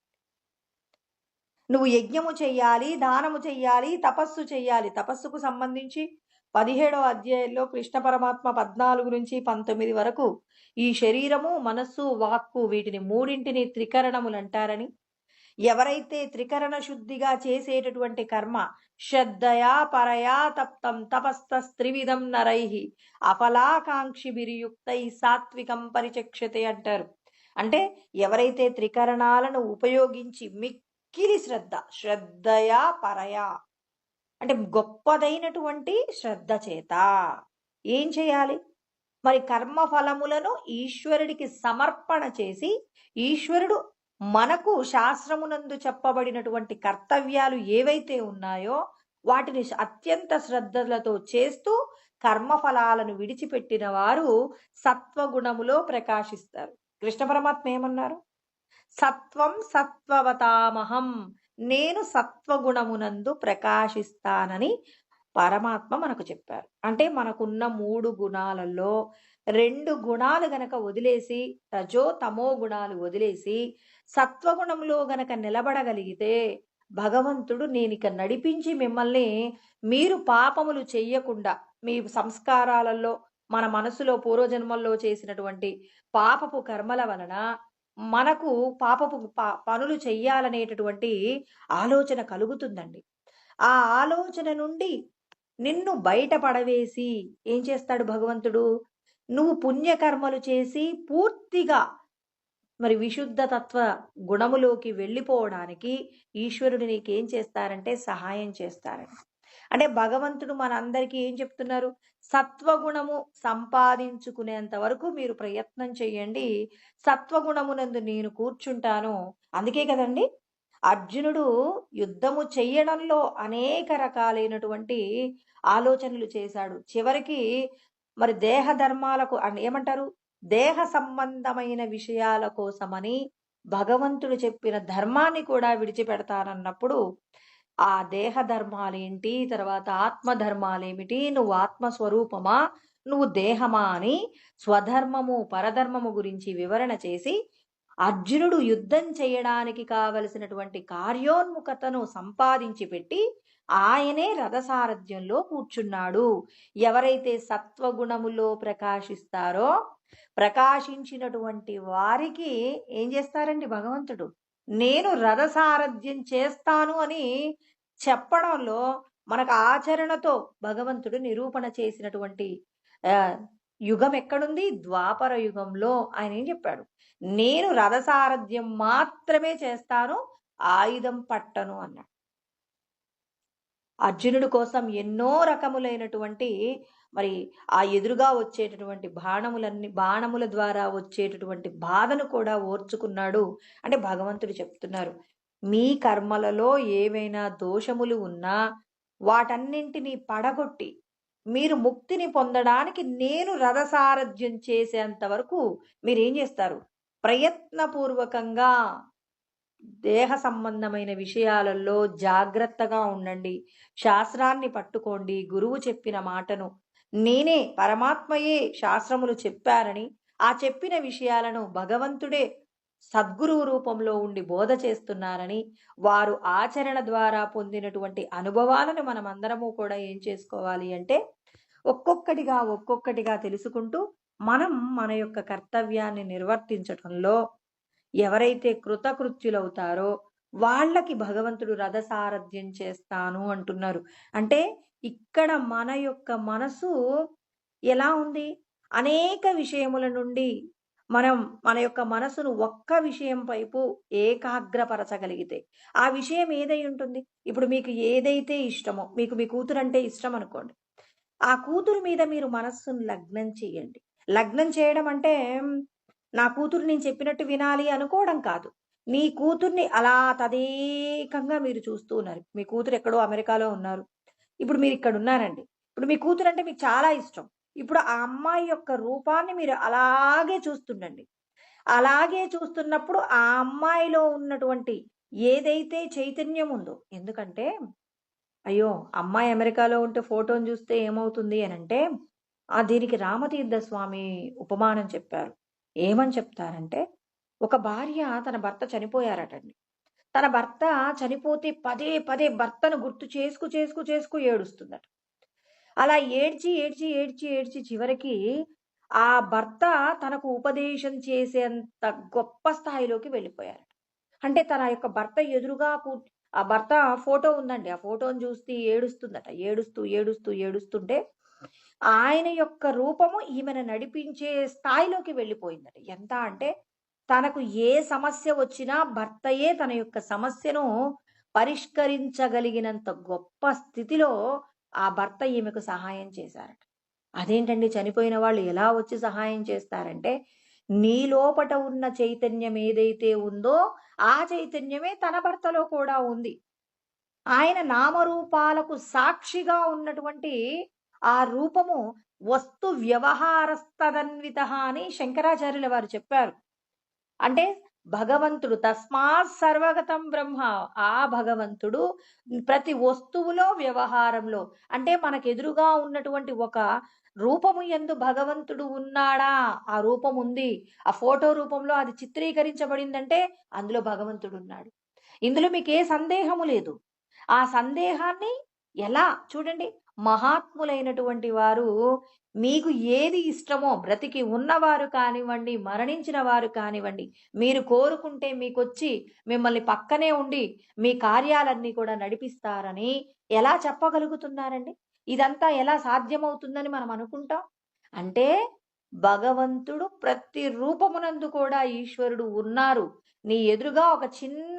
నువ్వు యజ్ఞము చెయ్యాలి, దానము చెయ్యాలి, తపస్సు చెయ్యాలి. తపస్సుకు సంబంధించి 17వ అధ్యాయంలో కృష్ణ పరమాత్మ 14 నుంచి 19 వరకు ఈ శరీరము, మనస్సు, వాక్కు వీటిని మూడింటిని త్రికరణములంటారని, ఎవరైతే త్రికరణ శుద్ధిగా చేసేటటువంటి కర్మ శ్రద్ధయా పరయా తప్తం తపస్తస్త్రివిధం నరైహి అఫలాకాంక్షిభిర్యుక్తై సాత్వికం పరిచక్షతే అంటారు. అంటే ఎవరైతే త్రికరణాలను ఉపయోగించి మిక్కిలి శ్రద్ధయా పరయా అంటే గొప్పదైనటువంటి శ్రద్ధ చేత ఏం చేయాలి? మరి కర్మ ఫలములను ఈశ్వరుడికి సమర్పణ చేసి, ఈశ్వరుడు మనకు శాస్త్రమునందు చెప్పబడినటువంటి కర్తవ్యాలు ఏవైతే ఉన్నాయో వాటిని అత్యంత శ్రద్ధలతో చేస్తూ కర్మఫలాలను విడిచిపెట్టిన వారు సత్వగుణములో ప్రకాశిస్తారు. కృష్ణ పరమాత్మ ఏమన్నారు? సత్వం సత్వవతామహం, నేను సత్వగుణమునందు ప్రకాశిస్తానని పరమాత్మ మనకు చెప్పారు. అంటే మనకున్న 3 గుణాలలో 2 గుణాలు గనక వదిలేసి, రజో తమో గుణాలు వదిలేసి సత్వగుణంలో గనక నిలబడగలిగితే భగవంతుడు నేనిక నడిపించి మిమ్మల్ని మీరు పాపములు చెయ్యకుండా, మీ సంస్కారాలలో మన మనసులో పూర్వజన్మల్లో చేసినటువంటి పాపపు కర్మల వలన మనకు పాపపు పనులు చెయ్యాలనేటటువంటి ఆలోచన కలుగుతుందండి. ఆ ఆలోచన నుండి నిన్ను బయటపడవేసి ఏం చేస్తాడు భగవంతుడు? నువ్వు పుణ్యకర్మలు చేసి పూర్తిగా మరి విశుద్ధ తత్వ గుణములోకి వెళ్ళిపోవడానికి ఈశ్వరుడు నీకేం చేస్తారంటే సహాయం చేస్తారని. అంటే భగవంతుడు మనందరికీ ఏం చెప్తున్నారు? సత్వగుణము సంపాదించుకునేంత వరకు మీరు ప్రయత్నం చేయండి, సత్వగుణమునందు నేను కూర్చుంటాను. అందుకే కదండి అర్జునుడు యుద్ధము చెయ్యడంలో అనేక రకాలైనటువంటి ఆలోచనలు చేశాడు. చివరికి మరి దేహ ధర్మాలకు ఏమంటారు, దేహ సంబంధమైన విషయాల కోసమని భగవంతుడు చెప్పిన ధర్మాన్ని కూడా విడిచిపెడతానన్నప్పుడు ఆ దేహ ధర్మాలేంటి, తర్వాత ఆత్మ ధర్మాలేమిటి, నువ్వు ఆత్మస్వరూపమా, నువ్వు దేహమా అని స్వధర్మము పరధర్మము గురించి వివరణ చేసి అర్జునుడు యుద్ధం చేయడానికి కావలసినటువంటి కార్యోన్ముఖతను సంపాదించి పెట్టి ఆయనే రథసారథ్యంలో కూర్చున్నాడు. ఎవరైతే సత్వగుణములో ప్రకాశిస్తారో, ప్రకాశించినటువంటి వారికి ఏం చేస్తారండి భగవంతుడు? నేను రథసారథ్యం చేస్తాను అని చెప్పడంలో మనకు ఆచరణతో భగవంతుడు నిరూపణ చేసినటువంటి యుగం ఎక్కడుంది? ద్వాపర యుగంలో ఆయన ఏం చెప్పాడు? నేను రథసారథ్యం మాత్రమే చేస్తాను, ఆయుధం పట్టను అన్నాడు. అర్జునుడి కోసం ఎన్నో రకములైనటువంటి మరి ఆ ఎదురుగా వచ్చేటటువంటి బాణముల ద్వారా వచ్చేటటువంటి బాధను కూడా ఓర్చుకున్నాడు. అంటే భగవంతుడు చెప్తున్నారు, మీ కర్మలలో ఏవైనా దోషములు ఉన్నా వాటన్నింటినీ పడగొట్టి మీరు ముక్తిని పొందడానికి నేను రథసారథ్యం చేసేంత వరకు మీరేం చేస్తారు? ప్రయత్నపూర్వకంగా దేహ సంబంధమైన విషయాలలో జాగ్రత్తగా ఉండండి, శాస్త్రాన్ని పట్టుకోండి, గురువు చెప్పిన మాటను, నేనే పరమాత్మయే శాస్త్రములు చెప్పారని ఆ చెప్పిన విషయాలను భగవంతుడే సద్గురువు రూపంలో ఉండి బోధ చేస్తున్నారని, వారు ఆచరణ ద్వారా పొందినటువంటి అనుభవాలను మనం అందరము కూడా ఏం చేసుకోవాలి అంటే ఒక్కొక్కటిగా తెలుసుకుంటూ మనం మన యొక్క కర్తవ్యాన్ని నిర్వర్తించటంలో ఎవరైతే కృతకృత్యులవుతారో వాళ్ళకి భగవంతుడు రథసారథ్యం చేస్తాను అంటున్నారు. అంటే ఇక్కడ మన యొక్క మనసు ఎలా ఉంది? అనేక విషయముల నుండి మనం మన యొక్క మనసును ఒక్క విషయం వైపు ఏకాగ్రపరచగలిగితే ఆ విషయం ఏదై ఉంటుంది? ఇప్పుడు మీకు ఏదైతే ఇష్టమో, మీకు మీ కూతురు అంటే ఇష్టం అనుకోండి, ఆ కూతురు మీద మీరు మనస్సును లగ్నం చేయండి. లగ్నం చేయడం అంటే నా కూతురు నేను చెప్పినట్టు వినాలి అనుకోవడం కాదు. మీ కూతుర్ని అలా తదేకంగా మీరు చూస్తూ ఉన్నారు. మీ కూతురు ఎక్కడో అమెరికాలో ఉన్నారు, ఇప్పుడు మీరు ఇక్కడ ఉన్నారండి. ఇప్పుడు మీ కూతురు అంటే మీకు చాలా ఇష్టం. ఇప్పుడు ఆ అమ్మాయి యొక్క రూపాన్ని మీరు అలాగే చూస్తుండండి. అలాగే చూస్తున్నప్పుడు ఆ అమ్మాయిలో ఉన్నటువంటి ఏదైతే చైతన్యం ఉందో, ఎందుకంటే అయ్యో అమ్మాయి అమెరికాలో ఉంటే ఫోటోని చూస్తే ఏమవుతుంది అని అంటే దీనికి రామతీర్థ స్వామి ఉపమానం చెప్పారు. ఏమని చెప్తారంటే, ఒక భార్య తన భర్త చనిపోయారటండి. తన భర్త చనిపోతే పదే పదే భర్తను గుర్తు చేసుకు ఏడుస్తుందట. అలా ఏడ్చి చివరికి ఆ భర్త తనకు ఉపదేశం చేసేంత గొప్ప స్థాయిలోకి వెళ్ళిపోయారట. అంటే తన యొక్క భర్త ఎదురుగా ఆ భర్త ఫోటో ఉందండి. ఆ ఫోటోని చూసి ఏడుస్తుందట. ఏడుస్తుంటే ఆయన యొక్క రూపము ఈమెను నడిపించే స్థాయిలోకి వెళ్ళిపోయిందట. ఎంత అంటే తనకు ఏ సమస్య వచ్చినా భర్తయే తన యొక్క సమస్యను పరిష్కరించగలిగినంత గొప్ప స్థితిలో ఆ భర్త ఈమెకు సహాయం చేశారట. అదేంటండి, చనిపోయిన వాళ్ళు ఎలా వచ్చి సహాయం చేస్తారంటే, నీ లోపట ఉన్న చైతన్యం ఏదైతే ఉందో ఆ చైతన్యమే తన భర్తలో కూడా ఉంది. ఆయన నామరూపాలకు సాక్షిగా ఉన్నటువంటి ఆ రూపము వస్తు వ్యవహారస్తదన్విత అని శంకరాచార్యుల వారు చెప్పారు. అంటే భగవంతుడు తస్మాత్ సర్వగతం బ్రహ్మ, ఆ భగవంతుడు ప్రతి వస్తువులో వ్యవహారంలో, అంటే మనకెదురుగా ఉన్నటువంటి ఒక రూపము యందు భగవంతుడు ఉన్నాడా, ఆ రూపం ఉంది, ఆ ఫోటో రూపంలో అది చిత్రీకరించబడిందంటే అందులో భగవంతుడు ఉన్నాడు. ఇందులో మీకు ఏ సందేహము లేదు. ఆ సందేహాన్ని ఎలా చూడండి, మహాత్ములైనటువంటి వారు మీకు ఏది ఇష్టమో, బ్రతికి ఉన్నవారు కానివ్వండి, మరణించిన వారు కానివ్వండి, మీరు కోరుకుంటే మీకొచ్చి మిమ్మల్ని పక్కనే ఉండి మీ కార్యాలన్నీ కూడా నడిపిస్తారని ఎలా చెప్పగలుగుతున్నారండి? ఇదంతా ఎలా సాధ్యమవుతుందని మనం అనుకుంటాం? అంటే భగవంతుడు ప్రతి రూపమునందు కూడా ఈశ్వరుడు ఉన్నారు. నీ ఎదురుగా ఒక చిన్న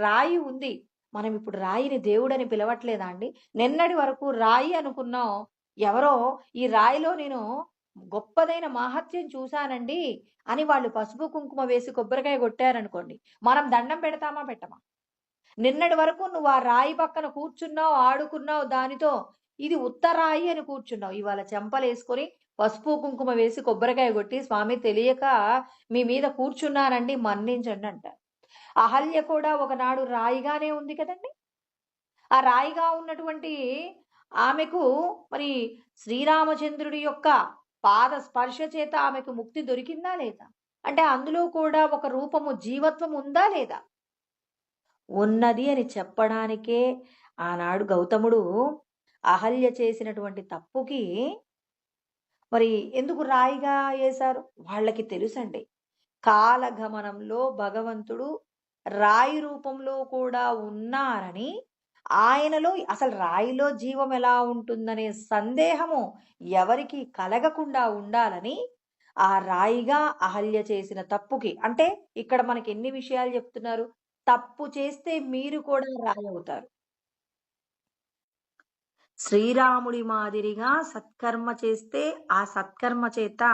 రాయి ఉంది. మనం ఇప్పుడు రాయిని దేవుడని పిలవట్లేదా అండి? నిన్నటి వరకు రాయి అనుకున్నాం. ఎవరో ఈ రాయిలో నేను గొప్పదైన మహత్యం చూశానండి అని వాళ్ళు పసుపు కుంకుమ వేసి కొబ్బరికాయ కొట్టారనుకోండి, మనం దండం పెడతామా పెట్టమా? నిన్నటి వరకు నువ్వు ఆ రాయి పక్కన కూర్చున్నావు, ఆడుకున్నావు దానితో, ఇది ఉత్తరాయి అని కూర్చున్నావు. ఇవాళ చెంపలేసుకొని పసుపు కుంకుమ వేసి కొబ్బరికాయ కొట్టి, స్వామి తెలియక మీ మీద కూర్చున్నానండి మన్నించండి అంటారు. అహల్య కూడా ఒకనాడు రాయిగానే ఉంది కదండి. ఆ రాయిగా ఉన్నటువంటి ఆమెకు మరి శ్రీరామచంద్రుడి యొక్క పాద స్పర్శ చేత ఆమెకు ముక్తి దొరికిందా లేదా? అంటే అందులో కూడా ఒక రూపము, జీవత్వం ఉందా లేదా? ఉన్నది అని చెప్పడానికే ఆనాడు గౌతముడు అహల్య చేసినటువంటి తప్పుకి మరి ఎందుకు రాయిగా వేశారు? వాళ్ళకి తెలుసండి, కాలగమనంలో భగవంతుడు రాయి రూపంలో కూడా ఉన్నారని, ఆయనలో అసలు రాయిలో జీవం ఎలా ఉంటుందనే సందేహము ఎవరికి కలగకుండా ఉండాలని ఆ రాయిగా అహల్య చేసిన తప్పుకి, అంటే ఇక్కడ మనకి ఎన్ని విషయాలు చెప్తున్నారు? తప్పు చేస్తే మీరు కూడా రాయి అవుతారు. శ్రీరాముడి మాదిరిగా సత్కర్మ చేస్తే ఆ సత్కర్మ చేత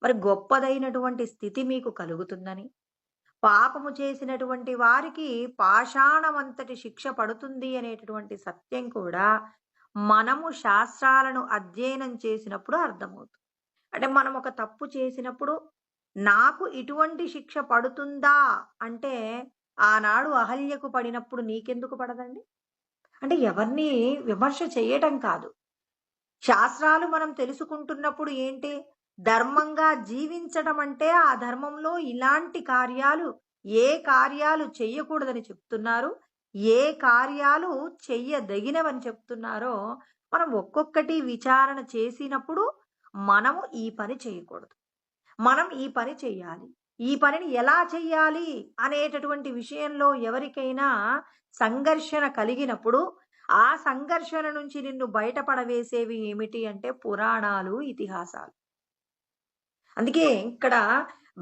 మరి గొప్పదైనటువంటి స్థితి మీకు కలుగుతుందని, పాపము చేసినటువంటి వారికి పాషాణమంతటి శిక్ష పడుతుంది అనేటటువంటి సత్యం కూడా మనము శాస్త్రాలను అధ్యయనం చేసినప్పుడు అర్థమవుతుంది. అంటే మనం ఒక తప్పు చేసినప్పుడు నాకు ఇటువంటి శిక్ష పడుతుందా అంటే, ఆనాడు అహల్యకు పడినప్పుడు నీకెందుకు పడదండి? అంటే ఎవరిని విమర్శ చేయటం కాదు. శాస్త్రాలు మనం తెలుసుకుంటున్నప్పుడు ఏంటి? ధర్మంగా జీవించడం అంటే ఆ ధర్మంలో ఇలాంటి కార్యాలు, ఏ కార్యాలు చెయ్యకూడదని చెప్తున్నారు, ఏ కార్యాలు చెయ్యదగినవని చెప్తున్నారో మనం ఒక్కొక్కటి విచారణ చేసినప్పుడు మనము ఈ పని చేయకూడదు, మనం ఈ పని చెయ్యాలి, ఈ పనిని ఎలా చెయ్యాలి అనేటటువంటి విషయంలో ఎవరికైనా సంఘర్షణ కలిగినప్పుడు ఆ సంఘర్షణ నుంచి నిన్ను బయటపడవేసేవి ఏమిటి అంటే పురాణాలు, ఇతిహాసాలు. అందుకే ఇక్కడ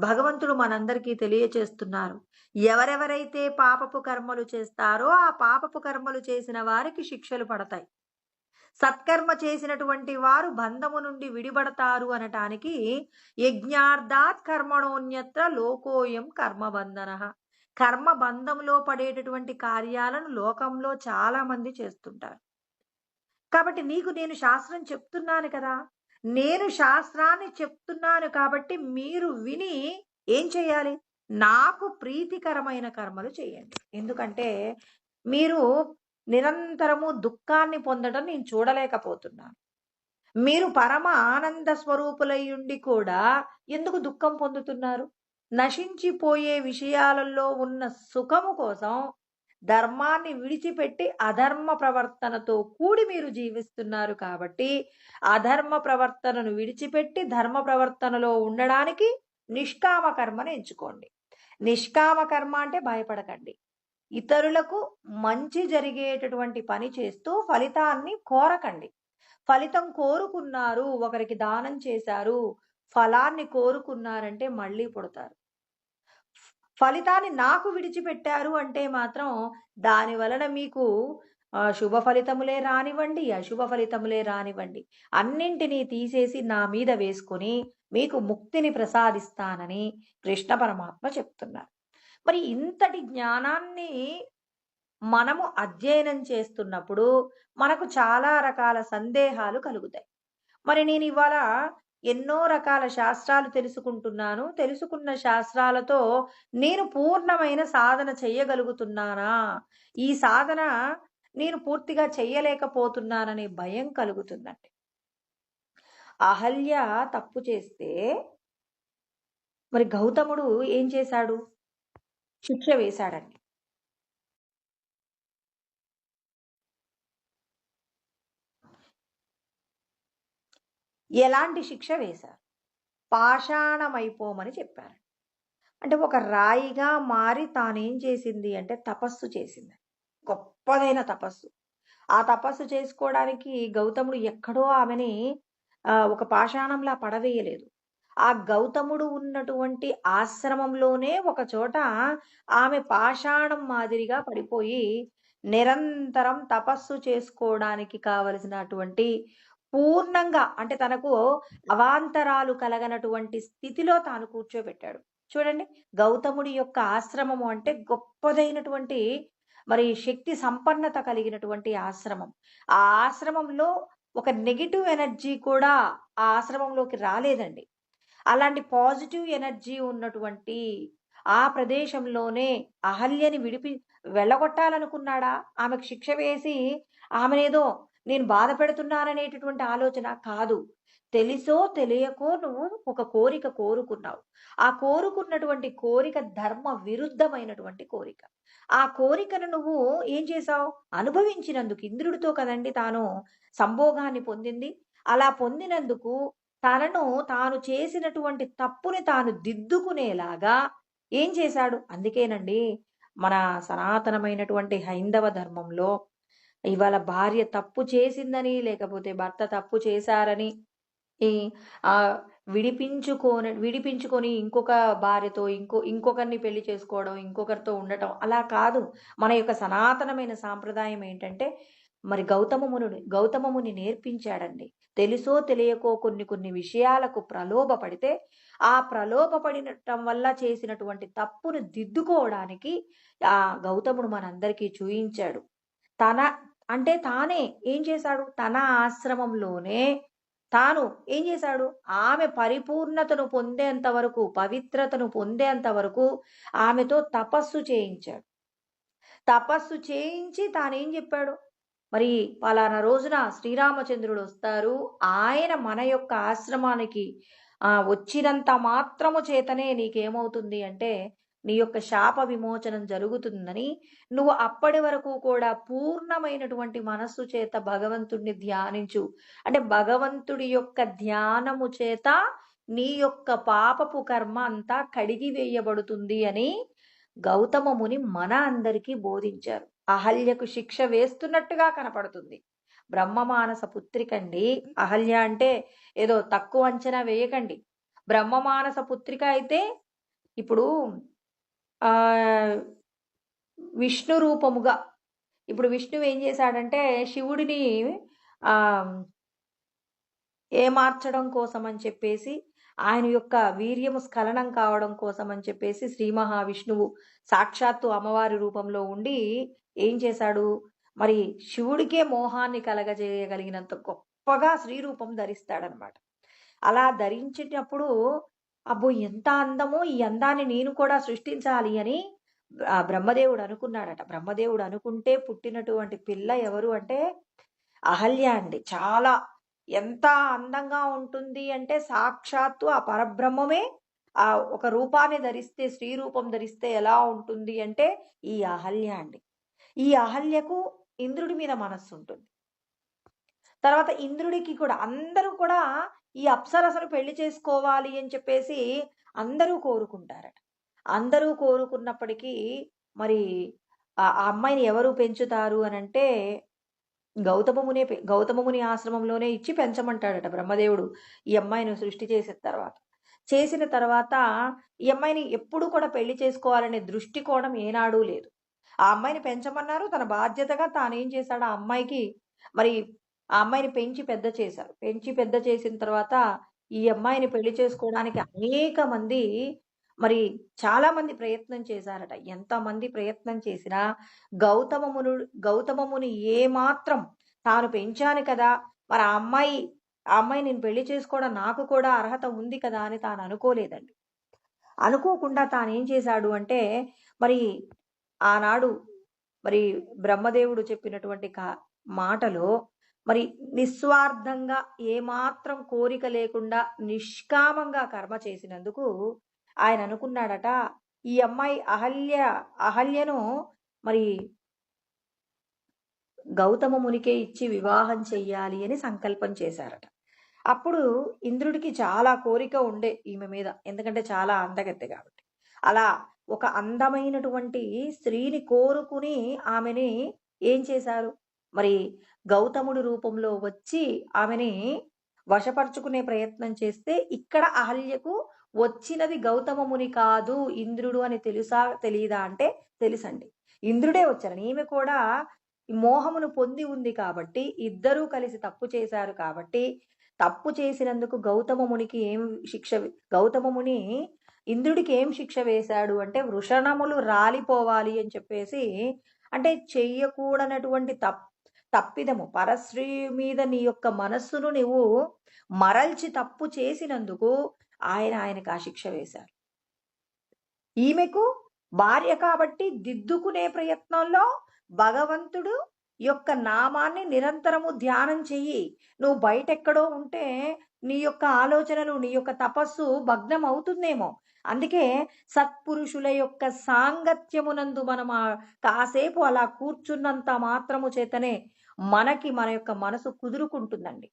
భగవంతుడు మనందరికీ తెలియచేస్తున్నారు, ఎవరెవరైతే పాపపు కర్మలు చేస్తారో ఆ పాపపు కర్మలు చేసిన వారికి శిక్షలు పడతాయి, సత్కర్మ చేసినటువంటి వారు బంధము నుండి విడిపడతారు అనటానికి యజ్ఞార్థాత్ కర్మణోన్యత్ర లోకోయం కర్మబంధన. కర్మ బంధంలో పడేటటువంటి కార్యాలను లోకంలో చాలా మంది చేస్తుంటారు. కాబట్టి నీకు నేను శాస్త్రం చెప్తున్నాను కదా, నేను శాస్త్రాన్ని చెప్తున్నాను కాబట్టి మీరు విని ఏం చేయాలి? నాకు ప్రీతికరమైన కర్మలు చేయండి. ఎందుకంటే మీరు నిరంతరము దుఃఖాన్ని పొందడం నేను చూడలేకపోతున్నాను. మీరు పరమ ఆనంద స్వరూపులయ్యుండి కూడా ఎందుకు దుఃఖం పొందుతున్నారు? నశించిపోయే విషయాలలో ఉన్న సుఖము కోసం ధర్మాన్ని విడిచిపెట్టి అధర్మ ప్రవర్తనతో కూడి మీరు జీవిస్తున్నారు కాబట్టి, అధర్మ ప్రవర్తనను విడిచిపెట్టి ధర్మ ప్రవర్తనలో ఉండడానికి నిష్కామ కర్మను ఎంచుకోండి. నిష్కామ కర్మ అంటే భయపడకండి. ఇతరులకు మంచి జరిగేటటువంటి పని చేస్తూ ఫలితాన్ని కోరకండి. ఫలితం కోరుకున్నారు, ఒకరికి దానం చేశారు, ఫలాన్ని కోరుకున్నారంటే మళ్ళీ పుడతారు. ఫలితాన్ని నాకు విడిచిపెట్టారు అంటే మాత్రం దాని వలన మీకు శుభ ఫలితములే రానివ్వండి, అశుభ ఫలితములే రానివ్వండి, అన్నింటినీ తీసేసి నా మీద వేసుకొని మీకు ముక్తిని ప్రసాదిస్తానని కృష్ణ పరమాత్మ చెప్తున్నారు. మరి ఇంతటి జ్ఞానాన్ని మనము అధ్యయనం చేస్తున్నప్పుడు మనకు చాలా రకాల సందేహాలు కలుగుతాయి. మరి నేను ఇవాళ ఎన్నో రకాల శాస్త్రాలు తెలుసుకుంటున్నాను. తెలుసుకున్న శాస్త్రాలతో నేను పూర్ణమైన సాధన చెయ్యగలుగుతున్నానా? ఈ సాధన నేను పూర్తిగా చెయ్యలేకపోతున్నాననే భయం కలుగుతుందండి. అహల్య తప్పు చేస్తే మరి గౌతముడు ఏం చేశాడు? శిక్ష వేశాడండి. ఎలాంటి శిక్ష వేశారు? పాషాణమైపోమని చెప్పారు. అంటే ఒక రాయిగా మారి తానేం చేసింది అంటే తపస్సు చేసింది. గొప్పదైన తపస్సు. ఆ తపస్సు చేసుకోవడానికి గౌతముడు ఎక్కడో ఆమెని ఒక పాషాణంలా పడవేయలేదు. ఆ గౌతముడు ఉన్నటువంటి ఆశ్రమంలోనే ఒక చోట ఆమె పాషాణం మాదిరిగా పడిపోయి నిరంతరం తపస్సు చేసుకోవడానికి కావలసినటువంటి పూర్ణంగా అంటే తనకు అవాంతరాలు కలగనటువంటి స్థితిలో తాను కూర్చోబెట్టాడు. చూడండి, గౌతముడి యొక్క ఆశ్రమము అంటే గొప్పదైనటువంటి మరి శక్తి సంపన్నత కలిగినటువంటి ఆశ్రమం. ఆ ఆశ్రమంలో ఒక నెగెటివ్ ఎనర్జీ కూడా ఆ ఆశ్రమంలోకి రాలేదండి. అలాంటి పాజిటివ్ ఎనర్జీ ఉన్నటువంటి ఆ ప్రదేశంలోనే అహల్యని వెళ్ళగొట్టాలనుకున్నాడా? ఆమెకు శిక్ష వేసి ఆమెనేదో నేను బాధ పెడుతున్నాననేటటువంటి ఆలోచన కాదు. తెలిసో తెలియకో నువ్వు ఒక కోరిక కోరుకున్నావు. ఆ కోరుకున్నటువంటి కోరిక ధర్మ విరుద్ధమైనటువంటి కోరిక. ఆ కోరికను నువ్వు ఏం చేశావు? అనుభవించినందుకు ఇంద్రుడితో కదండి తాను సంభోగాన్ని పొందింది. అలా పొందినందుకు తనను తాను చేసినటువంటి తప్పుని తాను దిద్దుకునేలాగా ఏం చేశాడు? అందుకేనండి మన సనాతనమైనటువంటి హైందవ ధర్మంలో ఇవాళ భార్య తప్పు చేసిందని, లేకపోతే భర్త తప్పు చేశారని ఈ విడిపించుకొని ఇంకొక భార్యతో ఇంకొకరిని పెళ్లి చేసుకోవడం, ఇంకొకరితో ఉండటం అలా కాదు. మన యొక్క సనాతనమైన సాంప్రదాయం ఏంటంటే మరి గౌతమముని నేర్పించాడండి. తెలుసో తెలియకో కొన్ని విషయాలకు ప్రలోభపడితే ఆ ప్రలోభపడినటం వల్ల చేసినటువంటి తప్పును దిద్దుకోవడానికి ఆ గౌతముడు మనందరికీ చూయించాడు. తానే ఏం చేశాడు? తన ఆశ్రమంలోనే తాను ఏం చేశాడు? ఆమె పరిపూర్ణతను పొందేంత వరకు, పవిత్రతను పొందేంత వరకు ఆమెతో తపస్సు చేయించాడు. తపస్సు చేయించి తానేం చెప్పాడు? మరి పలానా రోజున శ్రీరామచంద్రుడు వస్తారు, ఆయన మన యొక్క ఆశ్రమానికి వచ్చినంత మాత్రము చేతనే నీకేమవుతుంది అంటే నీ యొక్క శాప విమోచనం జరుగుతుందని, నువ్వు అప్పటి వరకు కూడా పూర్ణమైనటువంటి మనస్సు చేత భగవంతుడిని ధ్యానించు. అంటే భగవంతుడి యొక్క ధ్యానము చేత నీ యొక్క పాపపు కర్మ అంతా కడిగి వేయబడుతుంది అని గౌతమ ముని మన అందరికీ బోధించారు. అహల్యకు శిక్ష వేస్తున్నట్టుగా కనపడుతుంది. బ్రహ్మమానస పుత్రికండి అహల్య అంటే ఏదో తక్కువ అంచనా వేయకండి. బ్రహ్మమానస పుత్రిక అయితే ఇప్పుడు విష్ణు రూపముగా, ఇప్పుడు విష్ణువు ఏం చేశాడంటే శివుడిని ఏమార్చడం కోసం అని చెప్పేసి, ఆయన యొక్క వీర్యము స్ఖలనం కావడం కోసం అని చెప్పేసి శ్రీ మహావిష్ణువు సాక్షాత్తు అమ్మవారి రూపంలో ఉండి ఏం చేశాడు? మరి శివుడికే మోహాన్ని కలగజేయగలిగినంత గొప్పగా శ్రీరూపం ధరిస్తాడనమాట. అలా ధరించేటప్పుడు అబ్బో ఎంత అందమో, ఈ అందాన్ని నేను కూడా సృష్టించాలి అని బ్రహ్మదేవుడు అనుకున్నాడట. బ్రహ్మదేవుడు అనుకుంటే పుట్టినటువంటి పిల్ల ఎవరు అంటే అహల్య అండి. చాలా ఎంత అందంగా ఉంటుంది అంటే సాక్షాత్తు ఆ పరబ్రహ్మమే ఒక రూపాన్ని ధరిస్తే, స్త్రీ రూపం ధరిస్తే ఎలా ఉంటుంది అంటే ఈ అహల్య అండి. ఈ అహల్యకు ఇంద్రుడి మీద మనస్సుంటుంది. తర్వాత ఇంద్రుడికి కూడా అందరూ కూడా ఈ అప్సరసను పెళ్లి చేసుకోవాలి అని చెప్పేసి అందరూ కోరుకుంటారట. అందరూ కోరుకున్నప్పటికీ మరి ఆ అమ్మాయిని ఎవరు పెంచుతారు అనంటే గౌతమ ముని ఆశ్రమంలోనే ఇచ్చి పెంచమంటాడట బ్రహ్మదేవుడు. ఈ అమ్మాయిని సృష్టి చేసిన తర్వాత. చేసిన తర్వాత ఈ అమ్మాయిని ఎప్పుడూ కూడా పెళ్లి చేసుకోవాలనే దృష్టికోణం ఏనాడూ లేదు. ఆ అమ్మాయిని పెంచమన్నారు. తన బాధ్యతగా తానేం చేశాడు ఆ అమ్మాయికి మరి ఆ అమ్మాయిని పెంచి పెద్ద చేశారు. పెంచి పెద్ద చేసిన తర్వాత ఈ అమ్మాయిని పెళ్లి చేసుకోవడానికి అనేక మంది మరి చాలా మంది ప్రయత్నం చేశారట. ఎంతమంది ప్రయత్నం చేసినా గౌతమ మును గౌతమ ముని ఏమాత్రం తాను పెంచాను కదా! మరి ఆ అమ్మాయి నేను పెళ్లి చేసుకోవడం నాకు కూడా అర్హత ఉంది కదా! అని తాను అనుకోలేదండి. అనుకోకుండా తానేం చేశాడు అంటే మరి ఆనాడు మరి బ్రహ్మదేవుడు చెప్పినటువంటి మాటలో మరి నిస్వార్థంగా ఏమాత్రం కోరిక లేకుండా నిష్కామంగా కర్మ చేసినందుకు ఆయన అనుకున్నాడట ఈ అమ్మాయి అహల్యను మరి గౌతమ మునికే ఇచ్చి వివాహం చెయ్యాలి అని సంకల్పం చేశారట. అప్పుడు ఇంద్రుడికి చాలా కోరిక ఉండే ఈమె మీద. ఎందుకంటే చాలా అందగత్తె కాబట్టి. అలా ఒక అందమైనటువంటి స్త్రీని కోరుకుని ఆమెని ఏం చేశారు? మరి గౌతముడి రూపంలో వచ్చి ఆమెని వశపరుచుకునే ప్రయత్నం చేస్తే ఇక్కడ అహల్యకు వచ్చినది గౌతమ ముని కాదు ఇంద్రుడు అని తెలుసా తెలీదా అంటే తెలుసండి. ఇంద్రుడే వచ్చారని. ఈమె కూడా మోహమును పొంది ఉంది కాబట్టి ఇద్దరూ కలిసి తప్పు చేశారు కాబట్టి తప్పు చేసినందుకు గౌతమ మునికి ఏం శిక్ష గౌతమ ముని ఇంద్రుడికి ఏం శిక్ష వేశాడు అంటే వృషణములు రాలిపోవాలి అని చెప్పేసి అంటే చెయ్యకూడనటువంటి తప్పిదము పరశ్రీ మీద నీ యొక్క మనస్సును నువ్వు మరల్చి తప్పు చేసినందుకు ఆయనకు ఆ శిక్ష వేశారు. ఈమెకు భార్య కాబట్టి దిద్దుకునే ప్రయత్నంలో భగవంతుడు యొక్క నామాన్ని నిరంతరము ధ్యానం చెయ్యి. నువ్వు బయటెక్కడో ఉంటే నీ యొక్క ఆలోచనలు నీ యొక్క తపస్సు భగ్నం అవుతుందేమో. అందుకే సత్పురుషుల యొక్క సాంగత్యమునందు మనం కాసేపు అలా కూర్చున్నంత మాత్రము చేతనే మనకి మన యొక్క మనసు కుదురుకుంటుందండి.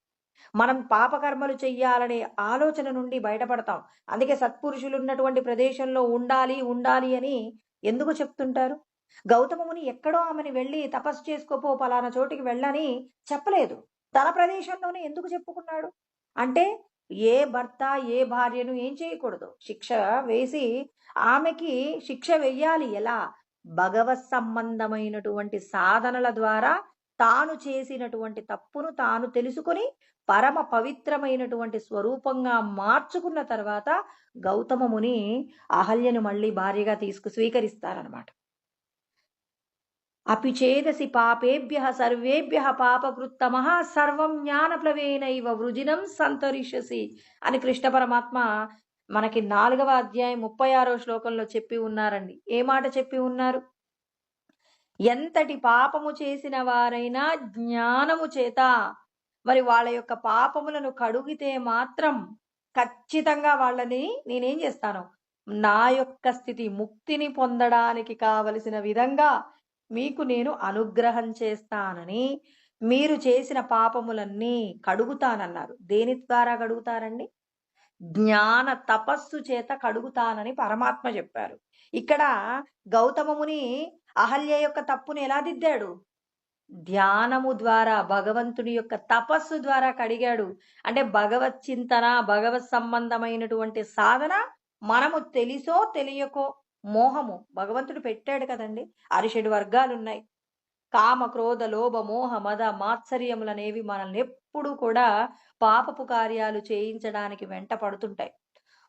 మనం పాపకర్మలు చెయ్యాలనే ఆలోచన నుండి బయటపడతాం. అందుకే సత్పురుషులు ఉన్నటువంటి ప్రదేశంలో ఉండాలి ఉండాలి అని ఎందుకు చెప్తుంటారు? గౌతమ ముని ఎక్కడో ఆమెని వెళ్ళి తపస్సు చేసుకోపో పలానా చోటికి వెళ్ళని చెప్పలేదు. తన ప్రదేశంలోనే ఎందుకు చెప్పుకున్నాడు? అంటే ఏ భర్త ఏ భార్యను ఏం చేయకూడదు. శిక్ష వేసి ఆమెకి శిక్ష వెయ్యాలి. ఎలా? భగవత్ సంబంధమైనటువంటి సాధనల ద్వారా తాను చేసినటువంటి తప్పును తాను తెలుసుకొని పరమ పవిత్రమైనటువంటి స్వరూపంగా మార్చుకున్న తర్వాత గౌతమ ముని అహల్యను మళ్ళీ భార్యగా స్వీకరిస్తారనమాట. అపి చేదసి పాపేభ్య సర్వేభ్య పాపకృత్తమ సర్వం జ్ఞానప్లవేనైవ వృజినం సంతరిషసి అని కృష్ణ పరమాత్మ మనకి 4వ అధ్యాయం 36వ శ్లోకంలో చెప్పి ఉన్నారండి. ఏ మాట చెప్పి ఉన్నారు? ఎంతటి పాపము చేసిన వారైనా జ్ఞానము చేత మరి వాళ్ళ యొక్క పాపములను కడుగితే మాత్రం ఖచ్చితంగా వాళ్ళని నేనేం చేస్తాను? నా యొక్క స్థితి ముక్తిని పొందడానికి కావలసిన విధంగా మీకు నేను అనుగ్రహం చేస్తానని మీరు చేసిన పాపములన్నీ కడుగుతానన్నారు. దేని ద్వారా కడుగుతారండి? జ్ఞాన తపస్సు చేత కడుగుతానని పరమాత్మ చెప్పారు. ఇక్కడ గౌతమముని అహల్య యొక్క తప్పుని ఎలా దిద్దాడు? ధ్యానము ద్వారా భగవంతుని యొక్క తపస్సు ద్వారా కడిగాడు. అంటే భగవత్ చింతన భగవత్ సంబంధమైనటువంటి సాధన మనము తెలిసో తెలియకో మోహము భగవంతుడు పెట్టాడు కదండి. 6 వర్గాలున్నాయి. కామ క్రోధ లోభ మోహ మద మాత్సర్యములనేవి మనల్ని ఎప్పుడు కూడా పాపపు కార్యాలు చేయించడానికి వెంట పడుతుంటాయి.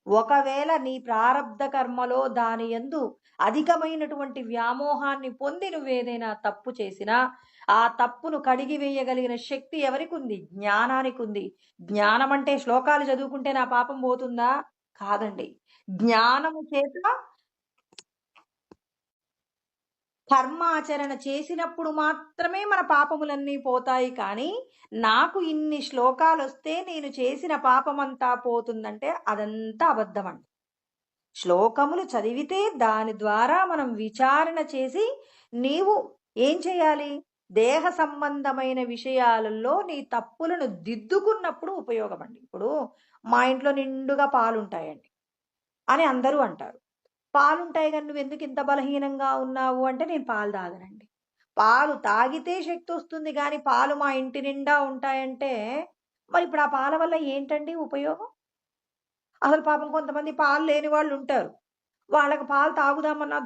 ఒకవేళ నీ ప్రారబ్ధ కర్మలో దాని యందు అధికమైనటువంటి వ్యామోహాన్ని పొంది నువ్వేదైనా తప్పు చేసినా ఆ తప్పును కడిగి వేయగలిగిన శక్తి ఎవరికి ఉంది? జ్ఞానానికి ఉంది. జ్ఞానం అంటే శ్లోకాలు చదువుకుంటే నా పాపం పోతుందా? కాదండి. జ్ఞానము చేత కర్మాచరణ చేసినప్పుడు మాత్రమే మన పాపములన్నీ పోతాయి. కానీ నాకు ఇన్ని శ్లోకాలొస్తే నేను చేసిన పాపమంతా పోతుందంటే అదంతా అబద్ధమండి. శ్లోకములు చదివితే దాని ద్వారా మనం విచారణ చేసి నీవు ఏం చేయాలి? దేహ సంబంధమైన విషయాలలో నీ తప్పులను దిద్దుకున్నప్పుడు ఉపయోగమండి. ఇప్పుడు మా ఇంట్లో నిండుగా పాలుంటాయండి అని అందరూ అంటారు. పాలుంటాయి గాని నువ్వెందుకు ఇంత బలహీనంగా ఉన్నావు అంటే నేను పాలు తాగనండి. పాలు తాగితే శక్తొస్తుంది గానీ పాలు మా ఇంటి నిండా ఉంటాయంటే మరి ఇప్పుడు ఆ పాల వల్ల ఏంటండి ఉపయోగం? అసలు పాపం కొంతమంది పాలు లేని వాళ్ళుంటారు. వాళ్ళకి పాలు తాగుదామన్నా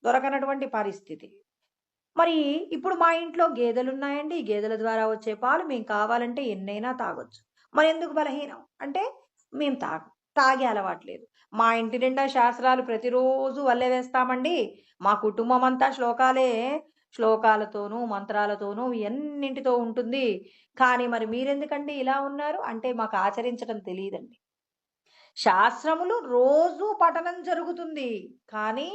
దొరకనటువంటి పరిస్థితి. మరి ఇప్పుడు మా ఇంట్లో గేదెలున్నాయండి. ఈ గేదెల ద్వారా వచ్చే పాలు మేము కావాలంటే ఎన్నైనా తాగొచ్చు. మరెందుకు బలహీనం? అంటే మేము తాగే అలవాటు లేదు. మా ఇంటి నిండా శాస్త్రాలు ప్రతిరోజు వల్లె వేస్తామండి. మా కుటుంబం అంతా శ్లోకాలతోనూ, మంత్రాలతోనూ ఎన్నింటితో ఉంటుంది. కానీ మరి మీరెందుకండి ఇలా ఉన్నారు? అంటే మాకు ఆచరించడం తెలీదండి. శాస్త్రములు రోజు పఠనం జరుగుతుంది. కానీ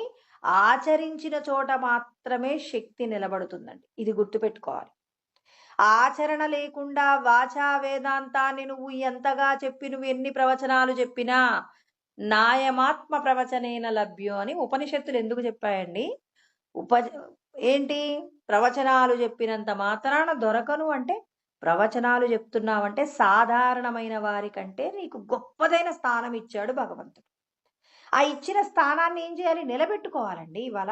ఆచరించిన చోట మాత్రమే శక్తి నిలబడుతుందండి. ఇది గుర్తుపెట్టుకోవాలి. ఆచరణ లేకుండా వాచా వేదాంతాన్ని నువ్వు ఎంతగా చెప్పి నువ్వు ఎన్ని ప్రవచనాలు చెప్పినా నాయమాత్మ ప్రవచనేన లభ్యో అని ఉపనిషత్తులు ఎందుకు చెప్పాయండి? ఏంటి ప్రవచనాలు చెప్పినంత మాత్రాన దొరకను అంటే ప్రవచనాలు చెప్తున్నావంటే సాధారణమైన వారికంటే నీకు గొప్పదైన స్థానం ఇచ్చాడు భగవంతుడు. ఆ ఇచ్చిన స్థానాన్ని ఏం చేయాలి? నిలబెట్టుకోవాలండి. ఇవాళ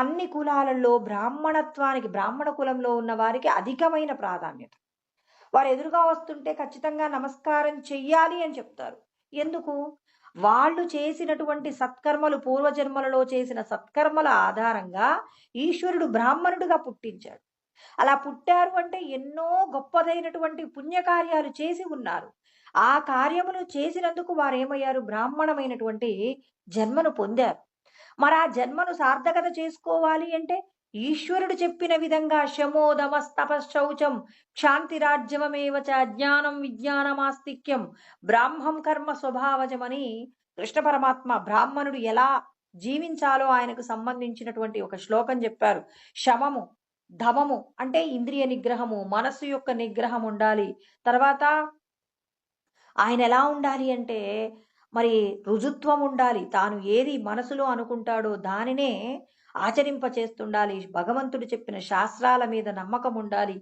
అన్ని కులాలలో బ్రాహ్మణ కులంలో ఉన్న వారికి అధికమైన ప్రాధాన్యత. వారు ఎదురుగా వస్తుంటే ఖచ్చితంగా నమస్కారం చెయ్యాలి అని చెప్తారు. ఎందుకు? వాళ్ళు చేసినటువంటి సత్కర్మలు పూర్వజన్మలలో చేసిన సత్కర్మల ఆధారంగా ఈశ్వరుడు బ్రాహ్మణుడిగా పుట్టించాడు. అలా పుట్టారు అంటే ఎన్నో గొప్పదైనటువంటి పుణ్యకార్యాలు చేసి ఉన్నారు. ఆ కార్యములు చేసినందుకు వారేమయ్యారు? బ్రాహ్మణమైనటువంటి జన్మను పొందారు. మరి ఆ జన్మను సార్థకత చేసుకోవాలి అంటే ఈశ్వరుడు చెప్పిన విధంగా శమోదమస్తపశౌచం క్షాంతిరాజ్యమేవచ అజ్ఞానం విజ్ఞానమాస్తిక్యం బ్రాహ్మం కర్మ స్వభావజమని కృష్ణ పరమాత్మ బ్రాహ్మణుడు ఎలా జీవించాలో ఆయనకు సంబంధించినటువంటి ఒక శ్లోకం చెప్పారు. శమము, ధమము అంటే ఇంద్రియ నిగ్రహము, మనస్సు యొక్క నిగ్రహం ఉండాలి. తర్వాత ఆయన ఎలా ఉండాలి అంటే మరి రుజుత్వం ఉండాలి. తాను ఏది మనసులో అనుకుంటాడో దానినే ఆచరింపచేస్తుండాలి. భగవంతుడు చెప్పిన శాస్త్రాల మీద నమ్మకం ఉండాలి.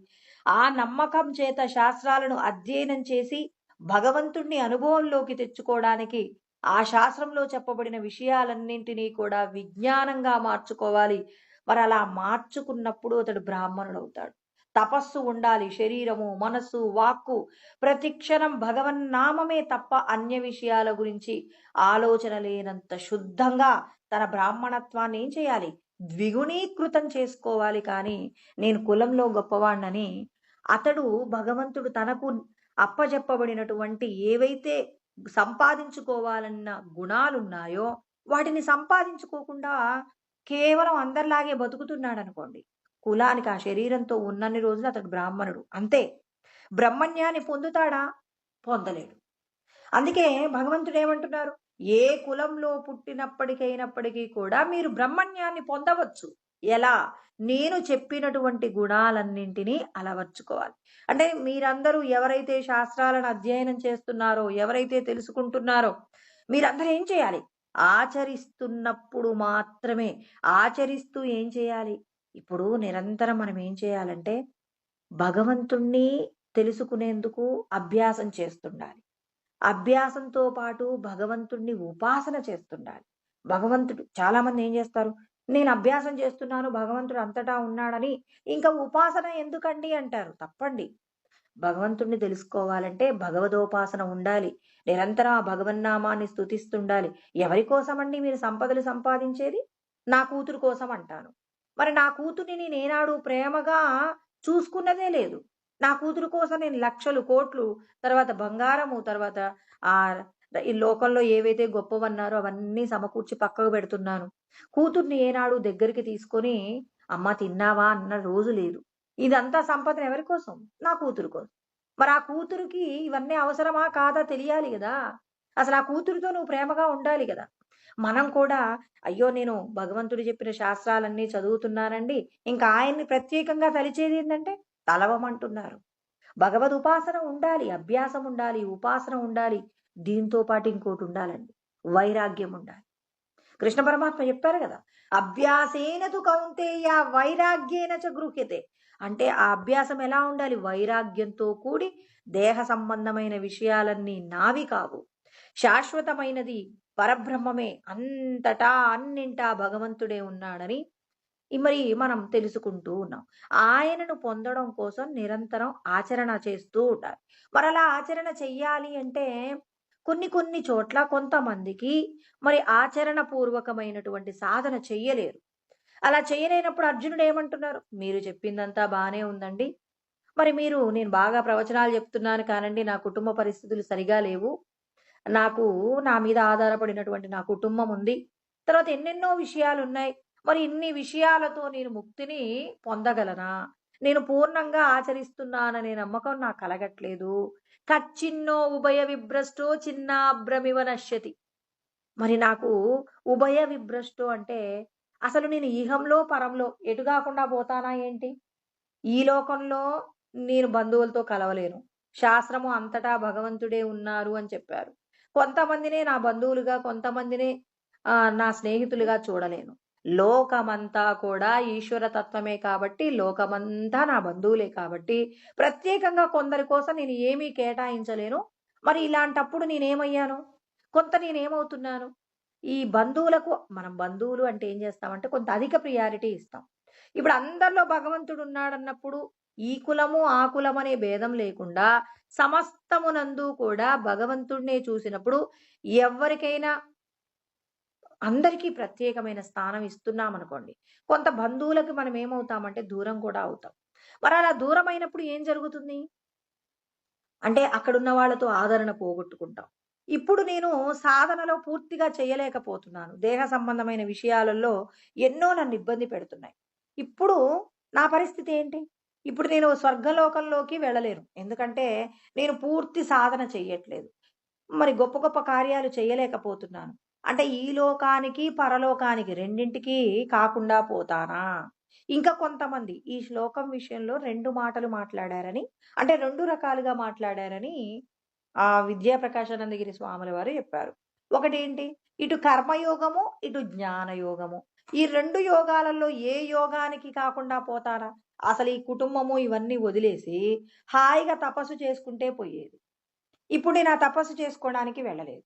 ఆ నమ్మకం చేత శాస్త్రాలను అధ్యయనం చేసి భగవంతుణ్ణి అనుభవంలోకి తెచ్చుకోవడానికి ఆ శాస్త్రంలో చెప్పబడిన విషయాలన్నింటినీ కూడా విజ్ఞానంగా మార్చుకోవాలి. మరి అలా మార్చుకున్నప్పుడు అతడు బ్రాహ్మణుడు అవుతాడు. తపస్సు ఉండాలి. శరీరము, మనస్సు, వాక్కు ప్రతిక్షణం భగవన్నామమే తప్ప అన్య విషయాల గురించి ఆలోచన లేనంత శుద్ధంగా తన బ్రాహ్మణత్వాన్ని ఏం చేయాలి? ద్విగుణీకృతం చేసుకోవాలి. కానీ నేను కులంలో గొప్పవాణ్ణని అతడు భగవంతుడు తనకు అప్పజెప్పబడినటువంటి ఏవైతే సంపాదించుకోవాలన్న గుణాలున్నాయో వాటిని సంపాదించుకోకుండా కేవలం అందరిలాగే బతుకుతున్నాడు అనుకోండి. కులానికి ఆ శరీరంతో ఉన్నన్ని రోజులు అతడు బ్రాహ్మణుడు అంతే. బ్రహ్మజ్ఞాని పొందుతాడా? పొందలేడు. అందుకే భగవంతుడు ఏమంటున్నారు? ఏ కులంలో పుట్టినప్పటికైనప్పటికీ కూడా మీరు బ్రహ్మజ్ఞాన్ని పొందవచ్చు. ఎలా? నేను చెప్పినటువంటి గుణాలన్నింటినీ అలవర్చుకోవాలి. అంటే మీరందరూ ఎవరైతే శాస్త్రాలను అధ్యయనం చేస్తున్నారో, ఎవరైతే తెలుసుకుంటున్నారో మీరందరూ ఏం చేయాలి? ఆచరిస్తున్నప్పుడు మాత్రమే. ఆచరిస్తూ ఏం చేయాలి? ఇప్పుడు నిరంతరం మనం ఏం చేయాలంటే భగవంతుణ్ణి తెలుసుకునేందుకు అభ్యాసం చేస్తుండాలి. అభ్యాసంతో పాటు భగవంతుణ్ణి ఉపాసన చేస్తుండాలి. భగవంతుడు చాలా మంది ఏం చేస్తారు? నేను అభ్యాసం చేస్తున్నాను, భగవంతుడు అంతటా ఉన్నాడని ఇంకా ఉపాసన ఎందుకండి అంటారు. తప్పండి. భగవంతుణ్ణి తెలుసుకోవాలంటే భగవదోపాసన ఉండాలి. నిరంతరం ఆ భగవన్నామాన్ని స్తుతిస్తుండాలి. ఎవరి కోసమండి మీరు సంపదలు సంపాదించేది? నా కూతురు కోసం అంటాను. మరి నా కూతుర్ని నేనేనాడు ప్రేమగా చూసుకున్నదే లేదు. నా కూతురు కోసం నేను లక్షలు, కోట్లు, తర్వాత బంగారము, తర్వాత ఆ ఈ లోకంలో ఏవైతే గొప్పవన్నారో అవన్నీ సమకూర్చి పక్కకు పెడుతున్నాను. కూతుర్ని ఏనాడు దగ్గరికి తీసుకొని అమ్మ తిన్నావా అన్న రోజు లేదు. ఇదంతా సంపదన ఎవరి కోసం? నా కూతురు కోసం. మరి ఆ కూతురికి ఇవన్నీ అవసరమా కాదా తెలియాలి గదా! అసలు ఆ కూతురితో నువ్వు ప్రేమగా ఉండాలి కదా. మనం కూడా అయ్యో నేను భగవంతుడు చెప్పిన శాస్త్రాలన్నీ చదువుతున్నానండి, ఇంకా ఆయన్ని ప్రత్యేకంగా తలిచేది ఏంటంటే తలవమంటున్నారు. భగవద్ ఉపాసన ఉండాలి, అభ్యాసం ఉండాలి, ఉపాసన ఉండాలి. దీంతో పాటు ఇంకోటి ఉండాలండి, వైరాగ్యం ఉండాలి. కృష్ణ పరమాత్మ చెప్పారు కదా, అభ్యాసేన తు కౌంతేయ వైరాగ్యేన చ గృహ్యతే. అంటే ఆ అభ్యాసం ఎలా ఉండాలి? వైరాగ్యంతో కూడి. దేహ సంబంధమైన విషయాలన్నీ నావి కావు, శాశ్వతమైనది పరబ్రహ్మమే, అంతటా అన్నింటా భగవంతుడే ఉన్నాడని మరి మనం తెలుసుకుంటూ ఉన్నాం. ఆయనను పొందడం కోసం నిరంతరం ఆచరణ చేస్తూ ఉండాలి. మరలా ఆచరణ చెయ్యాలి అంటే కొన్ని కొన్ని చోట్ల కొంతమందికి మరి ఆచరణ పూర్వకమైనటువంటి సాధన చెయ్యలేరు. అలా చేయలేనప్పుడు అర్జునుడు ఏమంటున్నారు? మీరు చెప్పిందంతా బానే ఉందండి. మరి మీరు నేను బాగా ప్రవచనాలు చెప్తున్నాను కానండి, నా కుటుంబ పరిస్థితులు సరిగా లేవు. నాకు నా మీద ఆధారపడినటువంటి నా కుటుంబం ఉంది. తర్వాత ఎన్నెన్నో విషయాలున్నాయి. మరి ఇన్ని విషయాలతో నేను ముక్తిని పొందగలనా? నేను పూర్ణంగా ఆచరిస్తున్నాననే నమ్మకం నాకు కలగట్లేదు. కచ్చిన్నో ఉభయ విభ్రష్టో చిన్నాభ్రమివ నశ్యతి. మరి నాకు ఉభయ విభ్రష్టో అంటే అసలు నేను ఇహంలో, పరంలో ఎటు గాకుండా పోతానా ఏంటి? ఈ లోకంలో నేను బంధువులతో కలవలేను. శాస్త్రము అంతటా భగవంతుడే ఉన్నారు అని చెప్పారు. కొంతమందినే నా బంధువులుగా, కొంతమందినే నా స్నేహితులుగా చూడలేను. లోకమంతా కూడా ఈశ్వర తత్వమే కాబట్టి, లోకమంతా నా బంధువులే కాబట్టి, ప్రత్యేకంగా కొందరి కోసం నేను ఏమీ కేటాయించలేను. మరి ఇలాంటప్పుడు నేనేమయ్యాను? కొంత నేనేమవుతున్నాను? ఈ బంధువులకు మనం బంధువులు అంటే ఏం చేస్తామంటే కొంత అధిక ప్రియారిటీ ఇస్తాం. ఇప్పుడు అందరిలో భగవంతుడు ఉన్నాడన్నప్పుడు ఈ కులము, ఆ కులం అనే భేదం లేకుండా సమస్తమునందు కూడా భగవంతుడినే చూసినప్పుడు ఎవరికైనా అందరికీ ప్రత్యేకమైన స్థానం ఇస్తున్నామనుకోండి, కొంత బంధువులకి మనం ఏమవుతామంటే దూరం కూడా అవుతాం. మరి అలా దూరమైనప్పుడు ఏం జరుగుతుంది? అంటే అక్కడున్న వాళ్ళతో ఆదరణ పోగొట్టుకుంటాం. ఇప్పుడు నేను సాధనలో పూర్తిగా చేయలేకపోతున్నాను. దేహ సంబంధమైన విషయాలలో ఎన్నో నన్ను ఇబ్బంది పెడుతున్నాయి. ఇప్పుడు నా పరిస్థితి ఏంటి? ఇప్పుడు నేను స్వర్గలోకంలోకి వెళ్ళలేను. ఎందుకంటే నేను పూర్తి సాధన చెయ్యట్లేదు. మరి గొప్ప గొప్ప కార్యాలు చేయలేకపోతున్నాను. అంటే ఈ లోకానికి, పరలోకానికి రెండింటికి కాకుండా పోతానా? ఇంకా కొంతమంది ఈ శ్లోకం విషయంలో 2 మాటలు మాట్లాడారని, అంటే 2 రకాలుగా మాట్లాడారని విద్యా ప్రకాశానందగిరి స్వాముల వారు చెప్పారు. ఒకటేంటి? ఇటు కర్మయోగము, ఇటు జ్ఞానయోగము. ఈ 2 యోగాలలో ఏ యోగానికి కాకుండా పోతారా? అసలు ఈ కుటుంబము ఇవన్నీ వదిలేసి హాయిగా తపస్సు చేసుకుంటే పోయేది. ఇప్పుడు నేను ఆ తపస్సు చేసుకోవడానికి వెళ్ళలేదు.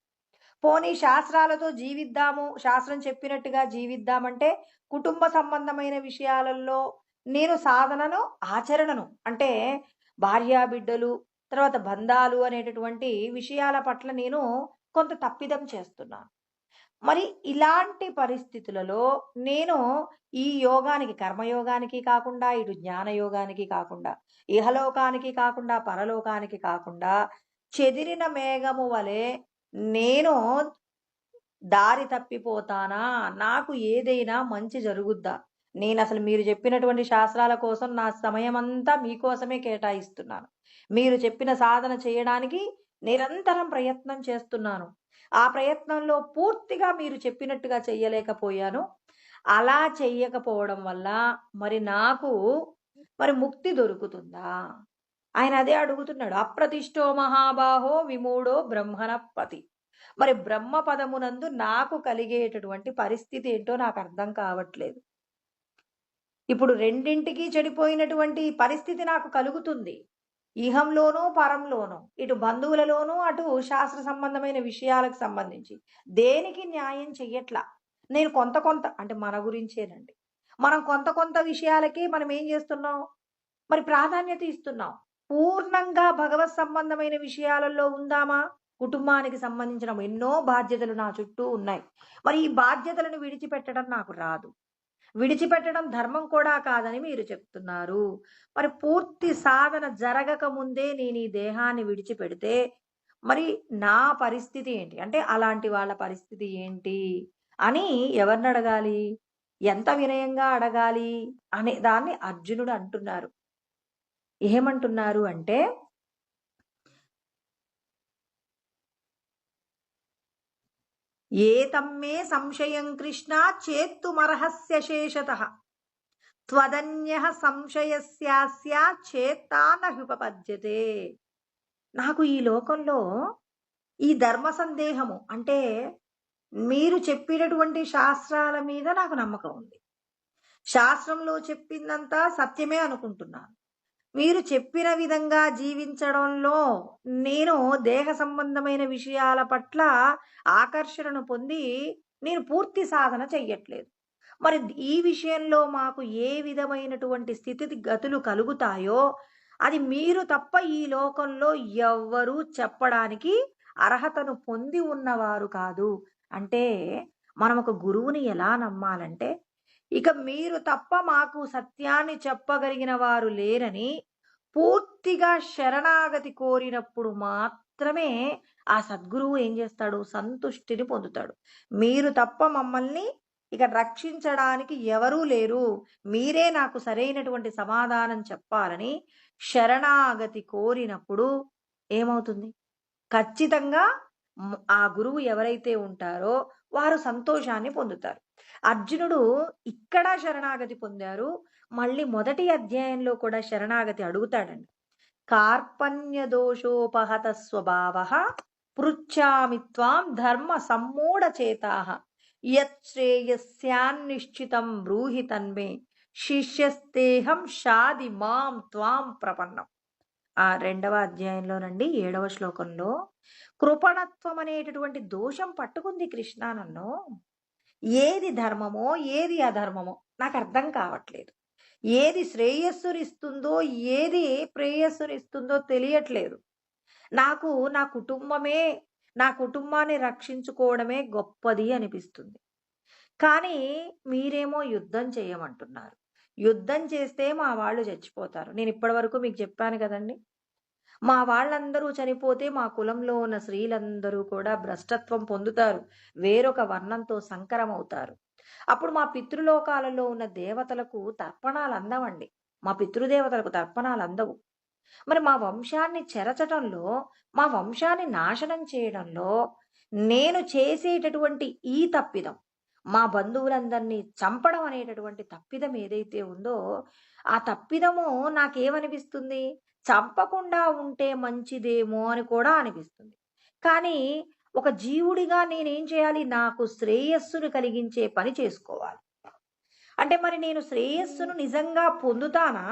పోనీ శాస్త్రాలతో జీవిద్దాము, శాస్త్రం చెప్పినట్టుగా జీవిద్దామంటే కుటుంబ సంబంధమైన విషయాలలో నేను సాధనను, ఆచరణను అంటే భార్యాబిడ్డలు, తర్వాత బంధాలు అనేటటువంటి విషయాల పట్ల నేను కొంత తప్పిదం చేస్తున్నాను. మరి ఇలాంటి పరిస్థితులలో నేను ఈ యోగానికి, కర్మయోగానికి కాకుండా, ఇటు జ్ఞానయోగానికి కాకుండా, ఇహలోకానికి కాకుండా, పరలోకానికి కాకుండా చెదిరిన మేఘము వలె నేను దారి తప్పిపోతానా? నాకు ఏదైనా మంచి జరుగుద్దా? నేనసలు మీరు చెప్పినటువంటి శాస్త్రాల కోసం నా సమయమంతా మీకోసమే కేటాయిస్తున్నాను. మీరు చెప్పిన సాధన చేయడానికి నిరంతరం ప్రయత్నం చేస్తున్నాను. ఆ ప్రయత్నంలో పూర్తిగా మీరు చెప్పినట్టుగా చెయ్యలేకపోయాను. అలా చెయ్యకపోవడం వల్ల మరి నాకు మరి ముక్తి దొరుకుతుందా? ఆయన అదే అడుగుతున్నాడు. అప్రతిష్టో మహాబాహో విమూఢో బ్రహ్మణపతి. మరి బ్రహ్మ పదమునందు నాకు కలిగేటటువంటి పరిస్థితి ఏంటో నాకు అర్థం కావట్లేదు. ఇప్పుడు రెండింటికి చెడిపోయినటువంటి పరిస్థితి నాకు కలుగుతుంది. ఇహంలోనూ, పరంలోనూ. ఇటు బంధువులలోనూ, అటు శాస్త్ర సంబంధమైన విషయాలకు సంబంధించి. దేనికి న్యాయం చెయ్యట్లా. నేను కొంత కొంత అంటే మన గురించేనండి. మనం కొంత కొంత విషయాలకే మనం ఏం చేస్తున్నాం? మరి ప్రాధాన్యత ఇస్తున్నాం. పూర్ణంగా భగవత్ సంబంధమైన విషయాలలో ఉందామా? కుటుంబానికి సంబంధించిన ఎన్నో బాధ్యతలు నా చుట్టూ ఉన్నాయి. మరి ఈ బాధ్యతలను విడిచిపెట్టడం నాకు రాదు. విడిచిపెట్టడం ధర్మం కూడా కాదని మీరు చెప్తున్నారు. మరి పూర్తి సాధన జరగక ముందే నేను ఈ దేహాన్ని విడిచిపెడితే మరి నా పరిస్థితి ఏంటి? అంటే అలాంటి వాళ్ళ పరిస్థితి ఏంటి? అని ఎవరినడగాలి? ఎంత వినయంగా అడగాలి? అనే దాన్ని అర్జునుడు అంటున్నారు. ఏమంటున్నారు అంటే ఏతమ్మే సంశయం కృష్ణ చేత్తుమర్హస్య శేషతః త్వదన్యః సంశయస్యాస్య చేత్తా నహ్యుపపద్యతే. నాకు ఈ లోకంలో ఈ ధర్మ సందేహము అంటే మీరు చెప్పినటువంటి శాస్త్రాల మీద నాకు నమ్మకం ఉంది. శాస్త్రంలో చెప్పిందంతా సత్యమే అనుకుంటున్నాను. మీరు చెప్పిన విధంగా జీవించడంలో నేను దేహ సంబంధమైన విషయాల పట్ల ఆకర్షణను పొంది నేను పూర్తి సాధన చెయ్యట్లేదు. మరి ఈ విషయంలో మాకు ఏ విధమైనటువంటి స్థితి గతులు కలుగుతాయో అది మీరు తప్ప ఈ లోకంలో ఎవ్వరూ చెప్పడానికి అర్హతను పొంది ఉన్నవారు కాదు. అంటే మనం ఒక గురువుని ఎలా నమ్మాలంటే ఇక మీరు తప్ప మాకు సత్యాన్ని చెప్పగలిగిన వారు లేరని పూర్తిగా శరణాగతి కోరినప్పుడు మాత్రమే ఆ సద్గురువు ఏం చేస్తాడు? సంతుష్టిని పొందుతాడు. మీరు తప్ప మమ్మల్ని ఇక రక్షించడానికి ఎవరూ లేరు, మీరే నాకు సరైనటువంటి సమాధానం చెప్పాలని శరణాగతి కోరినప్పుడు ఏమవుతుంది? ఖచ్చితంగా ఆ గురువు ఎవరైతే ఉంటారో వారు సంతోషాన్ని పొందుతారు. అర్జునుడు ఇక్కడ శరణాగతి పొందారు. మళ్ళీ మొదటి అధ్యాయంలో కూడా శరణాగతి అడుగుతాడండి. కార్పణ్య దోషోపహత స్వభావః పృచ్ఛామి త్వాం ధర్మ సమ్మూఢ చేతాః యచ్ఛ్రేయస్యాన్నిశ్చితం బ్రూహి తన్మే శిష్యస్తేహం షాది మాం త్వాం ప్రపన్నం. ఆ 2వ అధ్యాయంలోనండి 7వ శ్లోకంలో కృపణత్వం అనేటటువంటి దోషం పట్టుకుంది కృష్ణ నన్ను. ఏది ధర్మమో ఏది అధర్మమో నాకు అర్థం కావట్లేదు. ఏది శ్రేయస్సునిస్తుందో ఏది ప్రేయస్సునిస్తుందో తెలియట్లేదు. నాకు నా కుటుంబాన్ని రక్షించుకోవడమే గొప్పది అనిపిస్తుంది. కానీ మీరేమో యుద్ధం చేయమంటున్నారు. యుద్ధం చేస్తే మా వాళ్ళు చచ్చిపోతారు. నేను ఇప్పటి వరకు మీకు చెప్పాను కదండి, మా వాళ్ళందరూ చనిపోతే మా కులంలో ఉన్న స్త్రీలందరూ కూడా భ్రష్టత్వం పొందుతారు, వేరొక వర్ణంతో సంకరమవుతారు. అప్పుడు మా పితృలోకాలలో ఉన్న దేవతలకు తర్పణాలు అందవండి. మా పితృదేవతలకు తర్పణాలు అందవు. మరి మా వంశాన్ని చెరచటంలో, మా వంశాన్ని నాశనం చేయడంలో నేను చేసేటటువంటి ఈ తప్పిదం, మా బంధువులందరినీ చంపడం అనేటటువంటి తప్పిదం ఏదైతే ఉందో ఆ తప్పిదము నాకేమనిపిస్తుంది? చంపకుండా ఉంటే మంచిదేమో అని కూడా అనిపిస్తుంది. కానీ ఒక జీవుడిగా నేనేం చేయాలి? నాకు శ్రేయస్సును కలిగించే పని చేసుకోవాలి. అంటే మరి నేను శ్రేయస్సును నిజంగా పొందుతానా?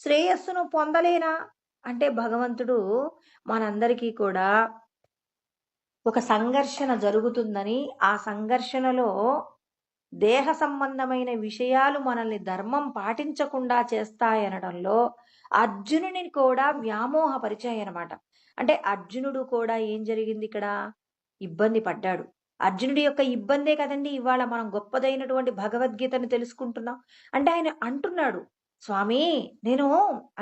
శ్రేయస్సును పొందలేనా? అంటే భగవంతుడు మనందరికీ కూడా ఒక సంఘర్షణ జరుగుతుందని, ఆ సంఘర్షణలో దేహ సంబంధమైన విషయాలు మనల్ని ధర్మం పాటించకుండా చేస్తాయనడంలో అర్జునుని కూడా వ్యామోహపరిచాయనమాట. అంటే అర్జునుడు కూడా ఏం జరిగింది ఇక్కడ? ఇబ్బంది పడ్డాడు. అర్జునుడి యొక్క ఇబ్బందే కదండి ఇవాళ మనం గొప్పదైనటువంటి భగవద్గీతను తెలుసుకుంటున్నాం. అంటే ఆయన అంటున్నాడు, స్వామి నేను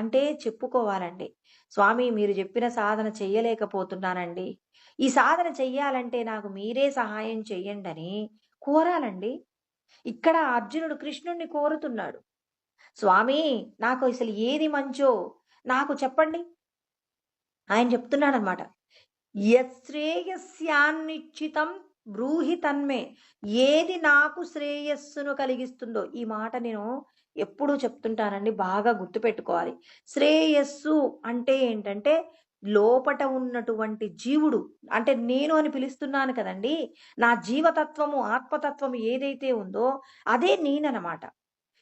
అంటే చెప్పుకోవాలండి, స్వామి మీరు చెప్పిన సాధన చెయ్యలేకపోతున్నానండి, ఈ సాధన చెయ్యాలంటే నాకు మీరే సహాయం చెయ్యండి అని కోరాలండి. ఇక్కడ అర్జునుడు కృష్ణుణ్ణి కోరుతున్నాడు, స్వామి నాకు అసలు ఏది మంచో నాకు చెప్పండి. ఆయన చెప్తున్నాడనమాట, యశ్రేయస్యాన్నిశ్చితం బ్రూహి తన్మే. ఏది నాకు శ్రేయస్సును కలిగిస్తుందో, ఈ మాట నేను ఎప్పుడూ చెప్తుంటానండి, బాగా గుర్తుపెట్టుకోవాలి. శ్రేయస్సు అంటే ఏంటంటే లోపట ఉన్నటువంటి జీవుడు, అంటే నేను అని పిలుస్తున్నాను కదండి, నా జీవతత్వము ఆత్మతత్వము ఏదైతే ఉందో అదే నేననమాట.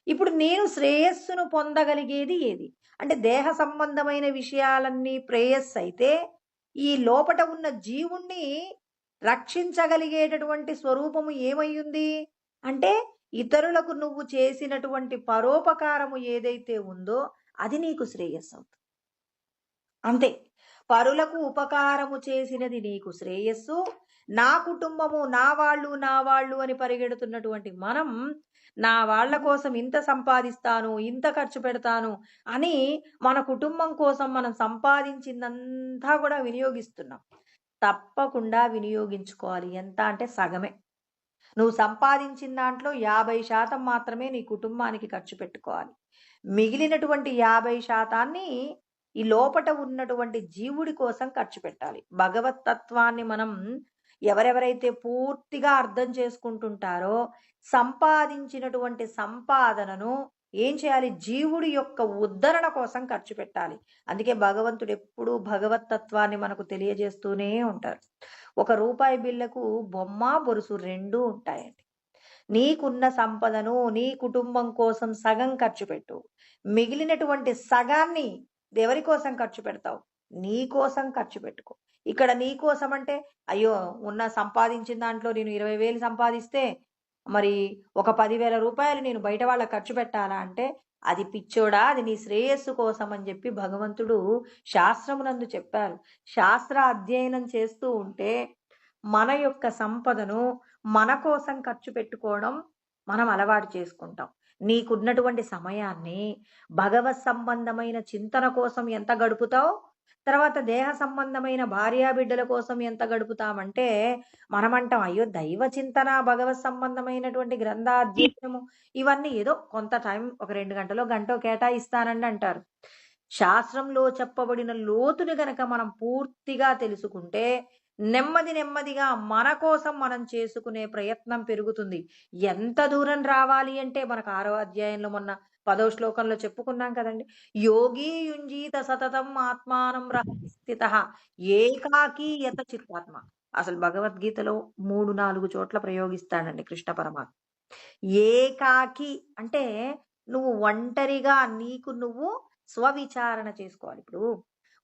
ఇప్పుడు నేను శ్రేయస్సును పొందగలిగేది ఏది? అంటే దేహ సంబంధమైన విషయాలన్నీ ప్రేయస్సు అయితే ఈ లోపట ఉన్న జీవుణ్ణి రక్షించగలిగేటటువంటి స్వరూపము ఏమయ్యుంది అంటే ఇతరులకు నువ్వు చేసినటువంటి పరోపకారము ఏదైతే ఉందో అది నీకు శ్రేయస్సు అవుతుంది. అంతే. పరులకు ఉపకారము చేసినది నీకు శ్రేయస్సు. నా కుటుంబము నా వాళ్ళు అని పరిగెడుతున్నటువంటి మనం నా వాళ్ళ కోసం ఇంత సంపాదిస్తాను, ఇంత ఖర్చు పెడతాను అని మన కుటుంబం కోసం మనం సంపాదించిందంతా కూడా వినియోగిస్తున్నాం. తప్పకుండా వినియోగించుకోవాలి. ఎంత అంటే సగమే. నువ్వు సంపాదించిన దాంట్లో 50% మాత్రమే నీ కుటుంబానికి ఖర్చు పెట్టుకోవాలి. మిగిలినటువంటి 50% ఈ లోపట ఉన్నటువంటి జీవుడి కోసం ఖర్చు పెట్టాలి. భగవత్ తత్వాన్ని మనం ఎవరెవరైతే పూర్తిగా అర్థం చేసుకుంటుంటారో సంపాదించినటువంటి సంపాదనను ఏం చేయాలి? జీవుడి యొక్క ఉద్ధరణ కోసం ఖర్చు పెట్టాలి. అందుకే భగవంతుడు ఎప్పుడూ భగవతత్వాన్ని మనకు తెలియజేస్తూనే ఉంటారు. ఒక రూపాయి బిళ్ళకు బొమ్మ, బొరుసు 2 ఉంటాయండి. నీకున్న సంపదను నీ కుటుంబం కోసం సగం ఖర్చు పెట్టు. మిగిలినటువంటి సగాన్ని ఎవరి కోసం ఖర్చు పెడతావు? నీ కోసం ఖర్చు పెట్టుకో. ఇక్కడ నీ కోసం అంటే, అయ్యో! సంపాదించిన దాంట్లో నేను 20,000 సంపాదిస్తే, మరి ఒక 10,000 రూపాయలు నేను బయట వాళ్ళకి ఖర్చు పెట్టాలా అంటే, అది పిచ్చోడా! అది నీ శ్రేయస్సు కోసం అని చెప్పి భగవంతుడు శాస్త్రమునందు చెప్పారు. శాస్త్ర అధ్యయనం చేస్తూ ఉంటే, మన యొక్క సంపదను మన కోసం ఖర్చు పెట్టుకోవడం మనం అలవాటు చేసుకుంటాం. నీకున్నటువంటి సమయాన్ని భగవత్ సంబంధమైన చింతన కోసం ఎంత గడుపుతావు? తర్వాత దేహ సంబంధమైన భార్యాబిడ్డల కోసం ఎంత గడుపుతామంటే, మనమంటాం అయ్యో! దైవ చింతన, భగవత్ సంబంధమైనటువంటి గ్రంథాధ్యయనము ఇవన్నీ ఏదో కొంత టైం ఒక 2 గంటలో, గంటో కేటాయిస్తానండి అంటారు. శాస్త్రంలో చెప్పబడిన లోతుని గనక మనం పూర్తిగా తెలుసుకుంటే, నెమ్మది నెమ్మదిగా మన కోసం మనం చేసుకునే ప్రయత్నం పెరుగుతుంది. ఎంత దూరం రావాలి అంటే మనకు 6వ అధ్యాయంలో మొన్న 10వ శ్లోకంలో చెప్పుకున్నాం కదండీ! యోగి యుంజీత సతతం ఆత్మానం స్థితః ఏకాకీ యత చిత్తాత్మ. అసలు భగవద్గీతలో 3, 4 చోట్ల ప్రయోగిస్తాడండి కృష్ణ పరమాత్మ. ఏకాకి అంటే నువ్వు ఒంటరిగా నీకు నువ్వు స్వవిచారణ చేసుకోవాలి. ఇప్పుడు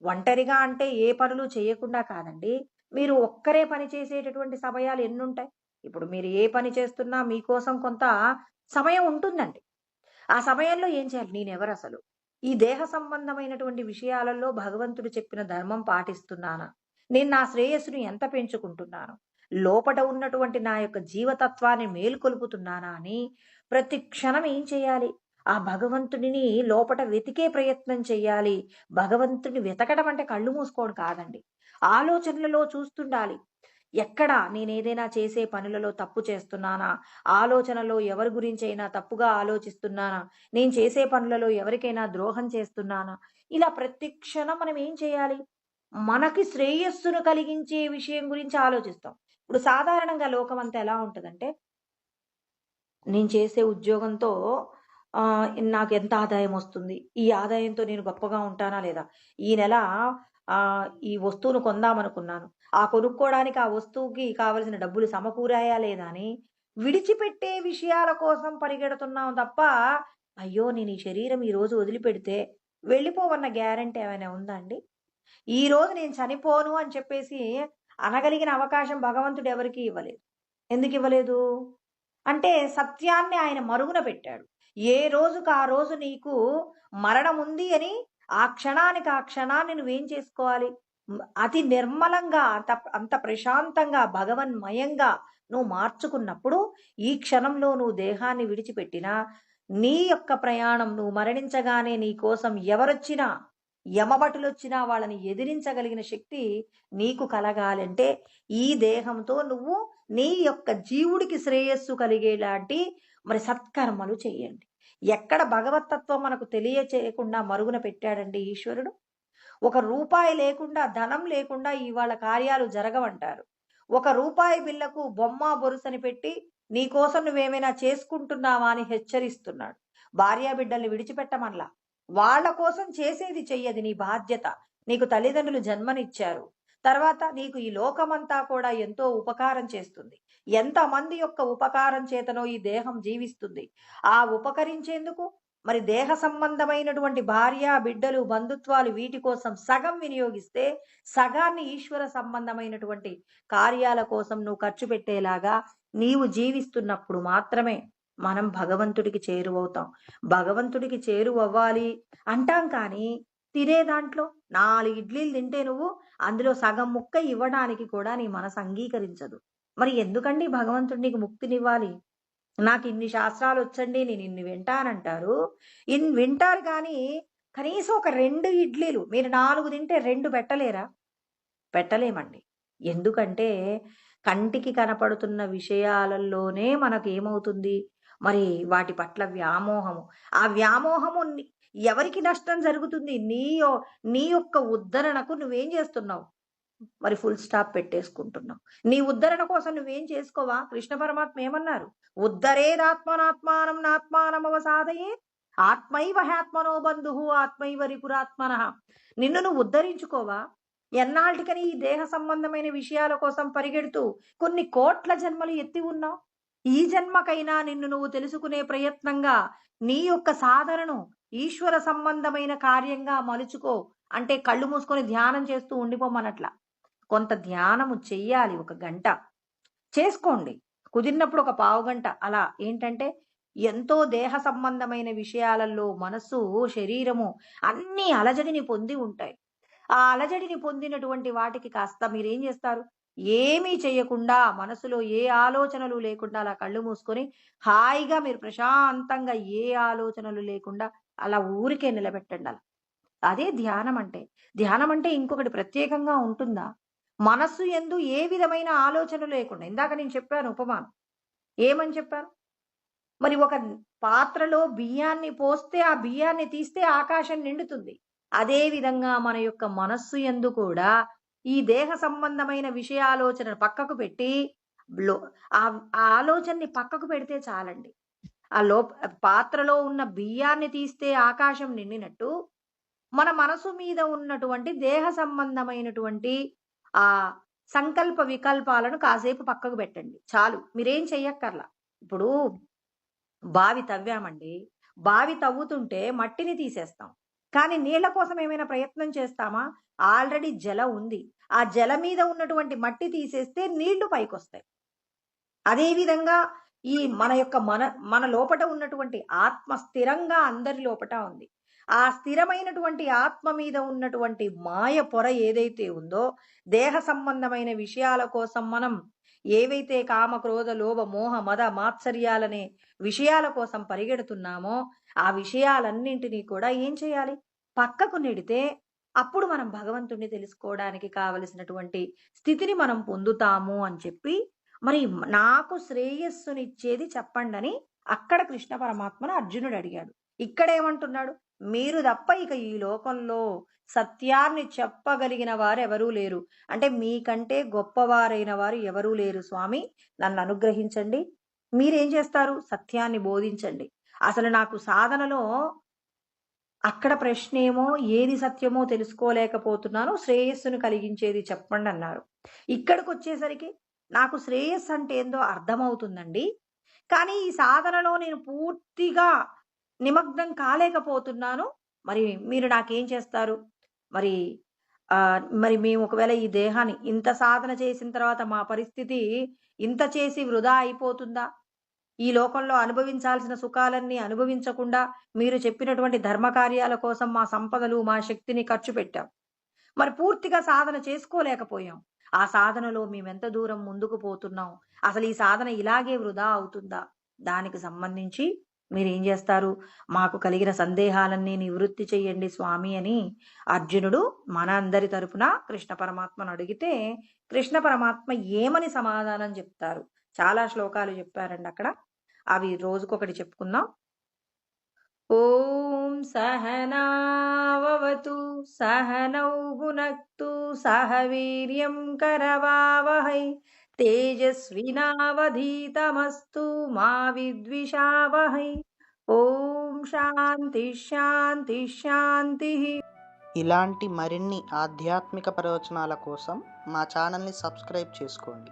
ఒంటరిగా అంటే ఏ పనులు చేయకుండా కాదండి. మీరు ఒక్కరే పని చేసేటటువంటి సమయాలు ఎన్నుంటాయి? ఇప్పుడు మీరు ఏ పని చేస్తున్నా మీకోసం కొంత సమయం ఉంటుందండి. ఆ సమయంలో ఏం చేయాలి? నేనెవరసలు? ఈ దేహ సంబంధమైనటువంటి విషయాలలో భగవంతుడు చెప్పిన ధర్మం పాటిస్తున్నానా? నేను నా శ్రేయస్సును ఎంత పెంచుకుంటున్నాను? లోపట ఉన్నటువంటి నా యొక్క జీవతత్వాన్ని మేలుకొలుపుతున్నానా అని ప్రతి క్షణం ఏం చేయాలి? ఆ భగవంతుడిని లోపట వెతికే ప్రయత్నం చెయ్యాలి. భగవంతుడిని వెతకడం అంటే కళ్ళు మూసుకోవడం కాదండి. ఆలోచనలలో చూస్తుండాలి. ఎక్కడ నేనేదైనా చేసే పనులలో తప్పు చేస్తున్నానా? ఆలోచనలో ఎవరి గురించైనా తప్పుగా ఆలోచిస్తున్నానా? నేను చేసే పనులలో ఎవరికైనా ద్రోహం చేస్తున్నానా? ఇలా ప్రతి క్షణం మనం ఏం చేయాలి? మనకి శ్రేయస్సును కలిగించే విషయం గురించి ఆలోచిస్తాం. ఇప్పుడు సాధారణంగా లోకమంతా ఎలా ఉంటదంటే, నేను చేసే ఉద్యోగంతో నాకెంత ఆదాయం వస్తుంది? ఈ ఆదాయంతో నేను గొప్పగా ఉంటానా లేదా? ఈ నెల ఈ వస్తువును కొందామనుకున్నాను. కొనుక్కోవడానికి ఆ వస్తువుకి కావలసిన డబ్బులు సమకూరాయా లేదా అని విడిచిపెట్టే విషయాల కోసం పరిగెడుతున్నాం తప్ప, అయ్యో! నేను ఈ శరీరం ఈరోజు వదిలిపెడితే వెళ్ళిపోవన్న గ్యారంటీ ఏమైనా ఉందా అండి? ఈరోజు నేను చనిపోను అని చెప్పేసి అనగలిగిన అవకాశం భగవంతుడు ఎవరికీ ఇవ్వలేదు. ఎందుకివ్వలేదు? అంటే సత్యాన్ని ఆయన మరుగున పెట్టాడు. ఏ రోజుకి ఆ రోజు నీకు మరణముంది అని ఆ క్షణానికి ఆ క్షణాన్ని నువ్వేం చేసుకోవాలి? అతి నిర్మలంగా అంత ప్రశాంతంగా భగవన్మయంగా నువ్వు మార్చుకున్నప్పుడు ఈ క్షణంలో నువ్వు దేహాన్ని విడిచిపెట్టినా నీ యొక్క ప్రయాణం నువ్వు మరణించగానే నీ కోసం ఎవరొచ్చినా యమభటులొచ్చినా వాళ్ళని ఎదిరించగలిగిన శక్తి నీకు కలగాలంటే ఈ దేహంతో నువ్వు నీ యొక్క జీవుడికి శ్రేయస్సు కలిగేలాంటి మరి సత్కర్మలు చేయండి. ఎక్కడ భగవతత్వం మనకు తెలియచేయకుండా మరుగున పెట్టాడండి ఈశ్వరుడు? ఒక రూపాయి లేకుండా, ధనం లేకుండా ఇవాళ కార్యాలు జరగవంటారు. ఒక రూపాయి బిళ్ళకు బొమ్మ, బొరుసని పెట్టి నీకోసం నువ్వేమైనా చేసుకుంటున్నావా అని హెచ్చరిస్తున్నాడు. భార్యాబిడ్డల్ని విడిచిపెట్టమనలా. వాళ్ళ కోసం చేసేది చెయ్యది నీ బాధ్యత. నీకు తల్లిదండ్రులు జన్మనిచ్చారు. తర్వాత నీకు ఈ లోకమంతా కూడా ఎంతో ఉపకారం చేస్తుంది. ఎంతమంది యొక్క ఉపకారం చేతనో ఈ దేహం జీవిస్తుంది. ఆ ఉపకరించేందుకు మరి దేహ సంబంధమైనటువంటి భార్య, బిడ్డలు, బంధుత్వాలు వీటి కోసం సగం వినియోగిస్తే, సగాన్ని ఈశ్వర సంబంధమైనటువంటి కార్యాల కోసం నువ్వు ఖర్చు పెట్టేలాగా నీవు జీవిస్తున్నప్పుడు మాత్రమే మనం భగవంతుడికి చేరువవుతాం. భగవంతుడికి చేరువవ్వాలి అంటాం కానీ, తినే దాంట్లో 4 ఇడ్లీలు తింటే నువ్వు అందులో సగం ముక్క ఇవ్వడానికి కూడా నీ మనసు అంగీకరించదు. మరి ఎందుకండి భగవంతుడు నీకు ముక్తినివ్వాలి? నాకిన్ని శాస్త్రాలొచ్చండి, నేనిన్ని వింటానంటారు. వింటారు కానీ, కనీసం ఒక 2 ఇడ్లీలు మీరు 4 తింటే 2 పెట్టలేరా? పెట్టలేమండి. ఎందుకంటే, కంటికి కనపడుతున్న విషయాలల్లోనే మనకేమవుతుంది, మరి వాటి పట్ల వ్యామోహము. ఆ వ్యామోహము ఎవరికి నష్టం జరుగుతుంది? నీ యొక్క ఉద్ధరణకు నువ్వేం చేస్తున్నావు? మరి ఫుల్ స్టాప్ పెట్టేసుకుంటున్నావు. నీ ఉద్ధరణ కోసం నువ్వేం చేసుకోవా? కృష్ణ పరమాత్మ ఏమన్నారు? ఉద్ధరేదాత్మనాత్మానం నాత్మానం అవసాదయే ఆత్మైవ హ్యాత్మనో బంధువు ఆత్మైవ రిపురాత్మన. నిన్ను నువ్వు ఉద్ధరించుకోవా? ఎన్నాళ్ళకని ఈ దేహ సంబంధమైన విషయాల కోసం పరిగెడుతూ కొన్ని కోట్ల జన్మలు ఎత్తి ఉన్నావు. ఈ జన్మకైనా నిన్ను నువ్వు తెలుసుకునే ప్రయత్నంగా నీ యొక్క సాధనను ఈశ్వర సంబంధమైన కార్యంగా మలుచుకో. అంటే కళ్ళు మూసుకొని ధ్యానం చేస్తూ ఉండిపోమనట్ల. కొంత ధ్యానము చెయ్యాలి. 1 గంట చేసుకోండి. కుదిరినప్పుడు ఒక పావుగంట అలా ఏంటంటే ఎంతో దేహ సంబంధమైన విషయాలలో మనస్సు, శరీరము అన్నీ అలజడిని పొంది ఉంటాయి. ఆ అలజడిని పొందినటువంటి వాటికి కాస్త మీరేం చేస్తారు? ఏమీ చేయకుండా మనసులో ఏ ఆలోచనలు లేకుండా అలా కళ్ళు మూసుకొని హాయిగా మీరు ప్రశాంతంగా ఏ ఆలోచనలు లేకుండా అలా ఊరికే నిలబెట్టండి అలా. అదే ధ్యానం అంటే. ధ్యానం అంటే ఇంకొకటి ప్రత్యేకంగా ఉంటుందా? మనస్సు యందు ఏ విధమైన ఆలోచన లేకుండా ఇందాక నేను చెప్పాను ఉపమానం. ఏమని చెప్పాను? మరి ఒక పాత్రలో బియ్యాన్ని పోస్తే ఆ బియ్యాన్ని తీస్తే ఆకాశం నిండుతుంది. అదే విధంగా మన యొక్క మనస్సు యందు కూడా ఈ దేహ సంబంధమైన విషయాలోచన పక్కకు పెట్టి లో ఆ ఆ ఆలోచనని పక్కకు పెడితే చాలండి. ఆ పాత్రలో ఉన్న బియ్యాన్ని తీస్తే ఆకాశం నిండినట్టు మన మనసు మీద ఉన్నటువంటి దేహ సంబంధమైనటువంటి ఆ సంకల్ప వికల్పాలను కాసేపు పక్కకు పెట్టండి. చాలు. మీరేం చెయ్యక్కర్లా. ఇప్పుడు బావి తవ్వామండి. బావి తవ్వుతుంటే మట్టిని తీసేస్తాం. కానీ నీళ్ళ కోసం ఏమైనా ప్రయత్నం చేస్తామా? ఆల్రెడీ జల ఉంది. ఆ జల మీద ఉన్నటువంటి మట్టి తీసేస్తే నీళ్లు పైకొస్తాయి. అదే విధంగా ఈ మన యొక్క మన లోపట ఉన్నటువంటి ఆత్మ స్థిరంగా అందరి లోపట ఉంది. ఆ స్థిరమైనటువంటి ఆత్మ మీద ఉన్నటువంటి మాయ పొర ఏదైతే ఉందో, దేహ సంబంధమైన విషయాల కోసం మనం ఏవైతే కామ, క్రోధ, లోభ, మోహ, మద, మాత్సర్యాలనే విషయాల కోసం పరిగెడుతున్నామో, ఆ విషయాలన్నింటినీ కూడా ఏం చేయాలి? పక్కకు నెడితే అప్పుడు మనం భగవంతుడిని తెలుసుకోవడానికి కావలసినటువంటి స్థితిని మనం పొందుతాము అని చెప్పి, మరి నాకు శ్రేయస్సునిచ్చేది చెప్పండని అక్కడ కృష్ణ పరమాత్మను అర్జునుడు అడిగాడు. ఇక్కడేమంటున్నాడు? మీరు తప్ప ఇక ఈ లోకంలో సత్యాన్ని చెప్పగలిగిన వారెవరూ లేరు. అంటే మీకంటే గొప్పవారైన వారు ఎవరూ లేరు స్వామి. నన్ను అనుగ్రహించండి. మీరేం చేస్తారు? సత్యాన్ని బోధించండి. అసలు నాకు సాధనలో అక్కడ ప్రశ్నేమో ఏది సత్యమో తెలుసుకోలేకపోతున్నాను. శ్రేయస్సును కలిగించేది చెప్పండి అన్నారు. ఇక్కడికొచ్చేసరికి నాకు శ్రేయస్సు అంటే ఏందో అర్థమవుతుందండి. కానీ ఈ సాధనలో నేను పూర్తిగా నిమగ్నం కాలేకపోతున్నాను. మరి మీరు నాకేం చేస్తారు? మరి మరి మేము ఒకవేళ ఈ దేహాన్ని ఇంత సాధన చేసిన తర్వాత మా పరిస్థితి ఇంత చేసి వృధా అయిపోతుందా? ఈ లోకంలో అనుభవించాల్సిన సుఖాలన్నీ అనుభవించకుండా మీరు చెప్పినటువంటి ధర్మ కార్యాల కోసం మా సంపదలు, మా శక్తిని ఖర్చు పెట్టాం. మరి పూర్తిగా సాధన చేసుకోలేకపోయాం. ఆ సాధనలో మేమెంత దూరం ముందుకు పోతున్నాం? అసలు ఈ సాధన ఇలాగే వృధా అవుతుందా? దానికి సంబంధించి మీరేం చేస్తారు? మాకు కలిగిన సందేహాలన్నీ నివృత్తి చెయ్యండి స్వామి అని అర్జునుడు మన అందరి తరపున కృష్ణ పరమాత్మను అడిగితే, కృష్ణ పరమాత్మ ఏమని సమాధానం చెప్తారు? చాలా శ్లోకాలు చెప్పారండి అక్కడ. అవి రోజుకొకటి చెప్పుకుందాం. ఓం సహనావతు సహనౌ భునక్తు సహ వీర్యం కరవావహై తేజస్వినావధీతమస్తు మా విద్విషావహై. ఓం శాంతి శాంతి శాంతి. ఇలాంటి మరిన్ని ఆధ్యాత్మిక ప్రవచనాల కోసం మా ఛానల్ని సబ్స్క్రైబ్ చేసుకోండి.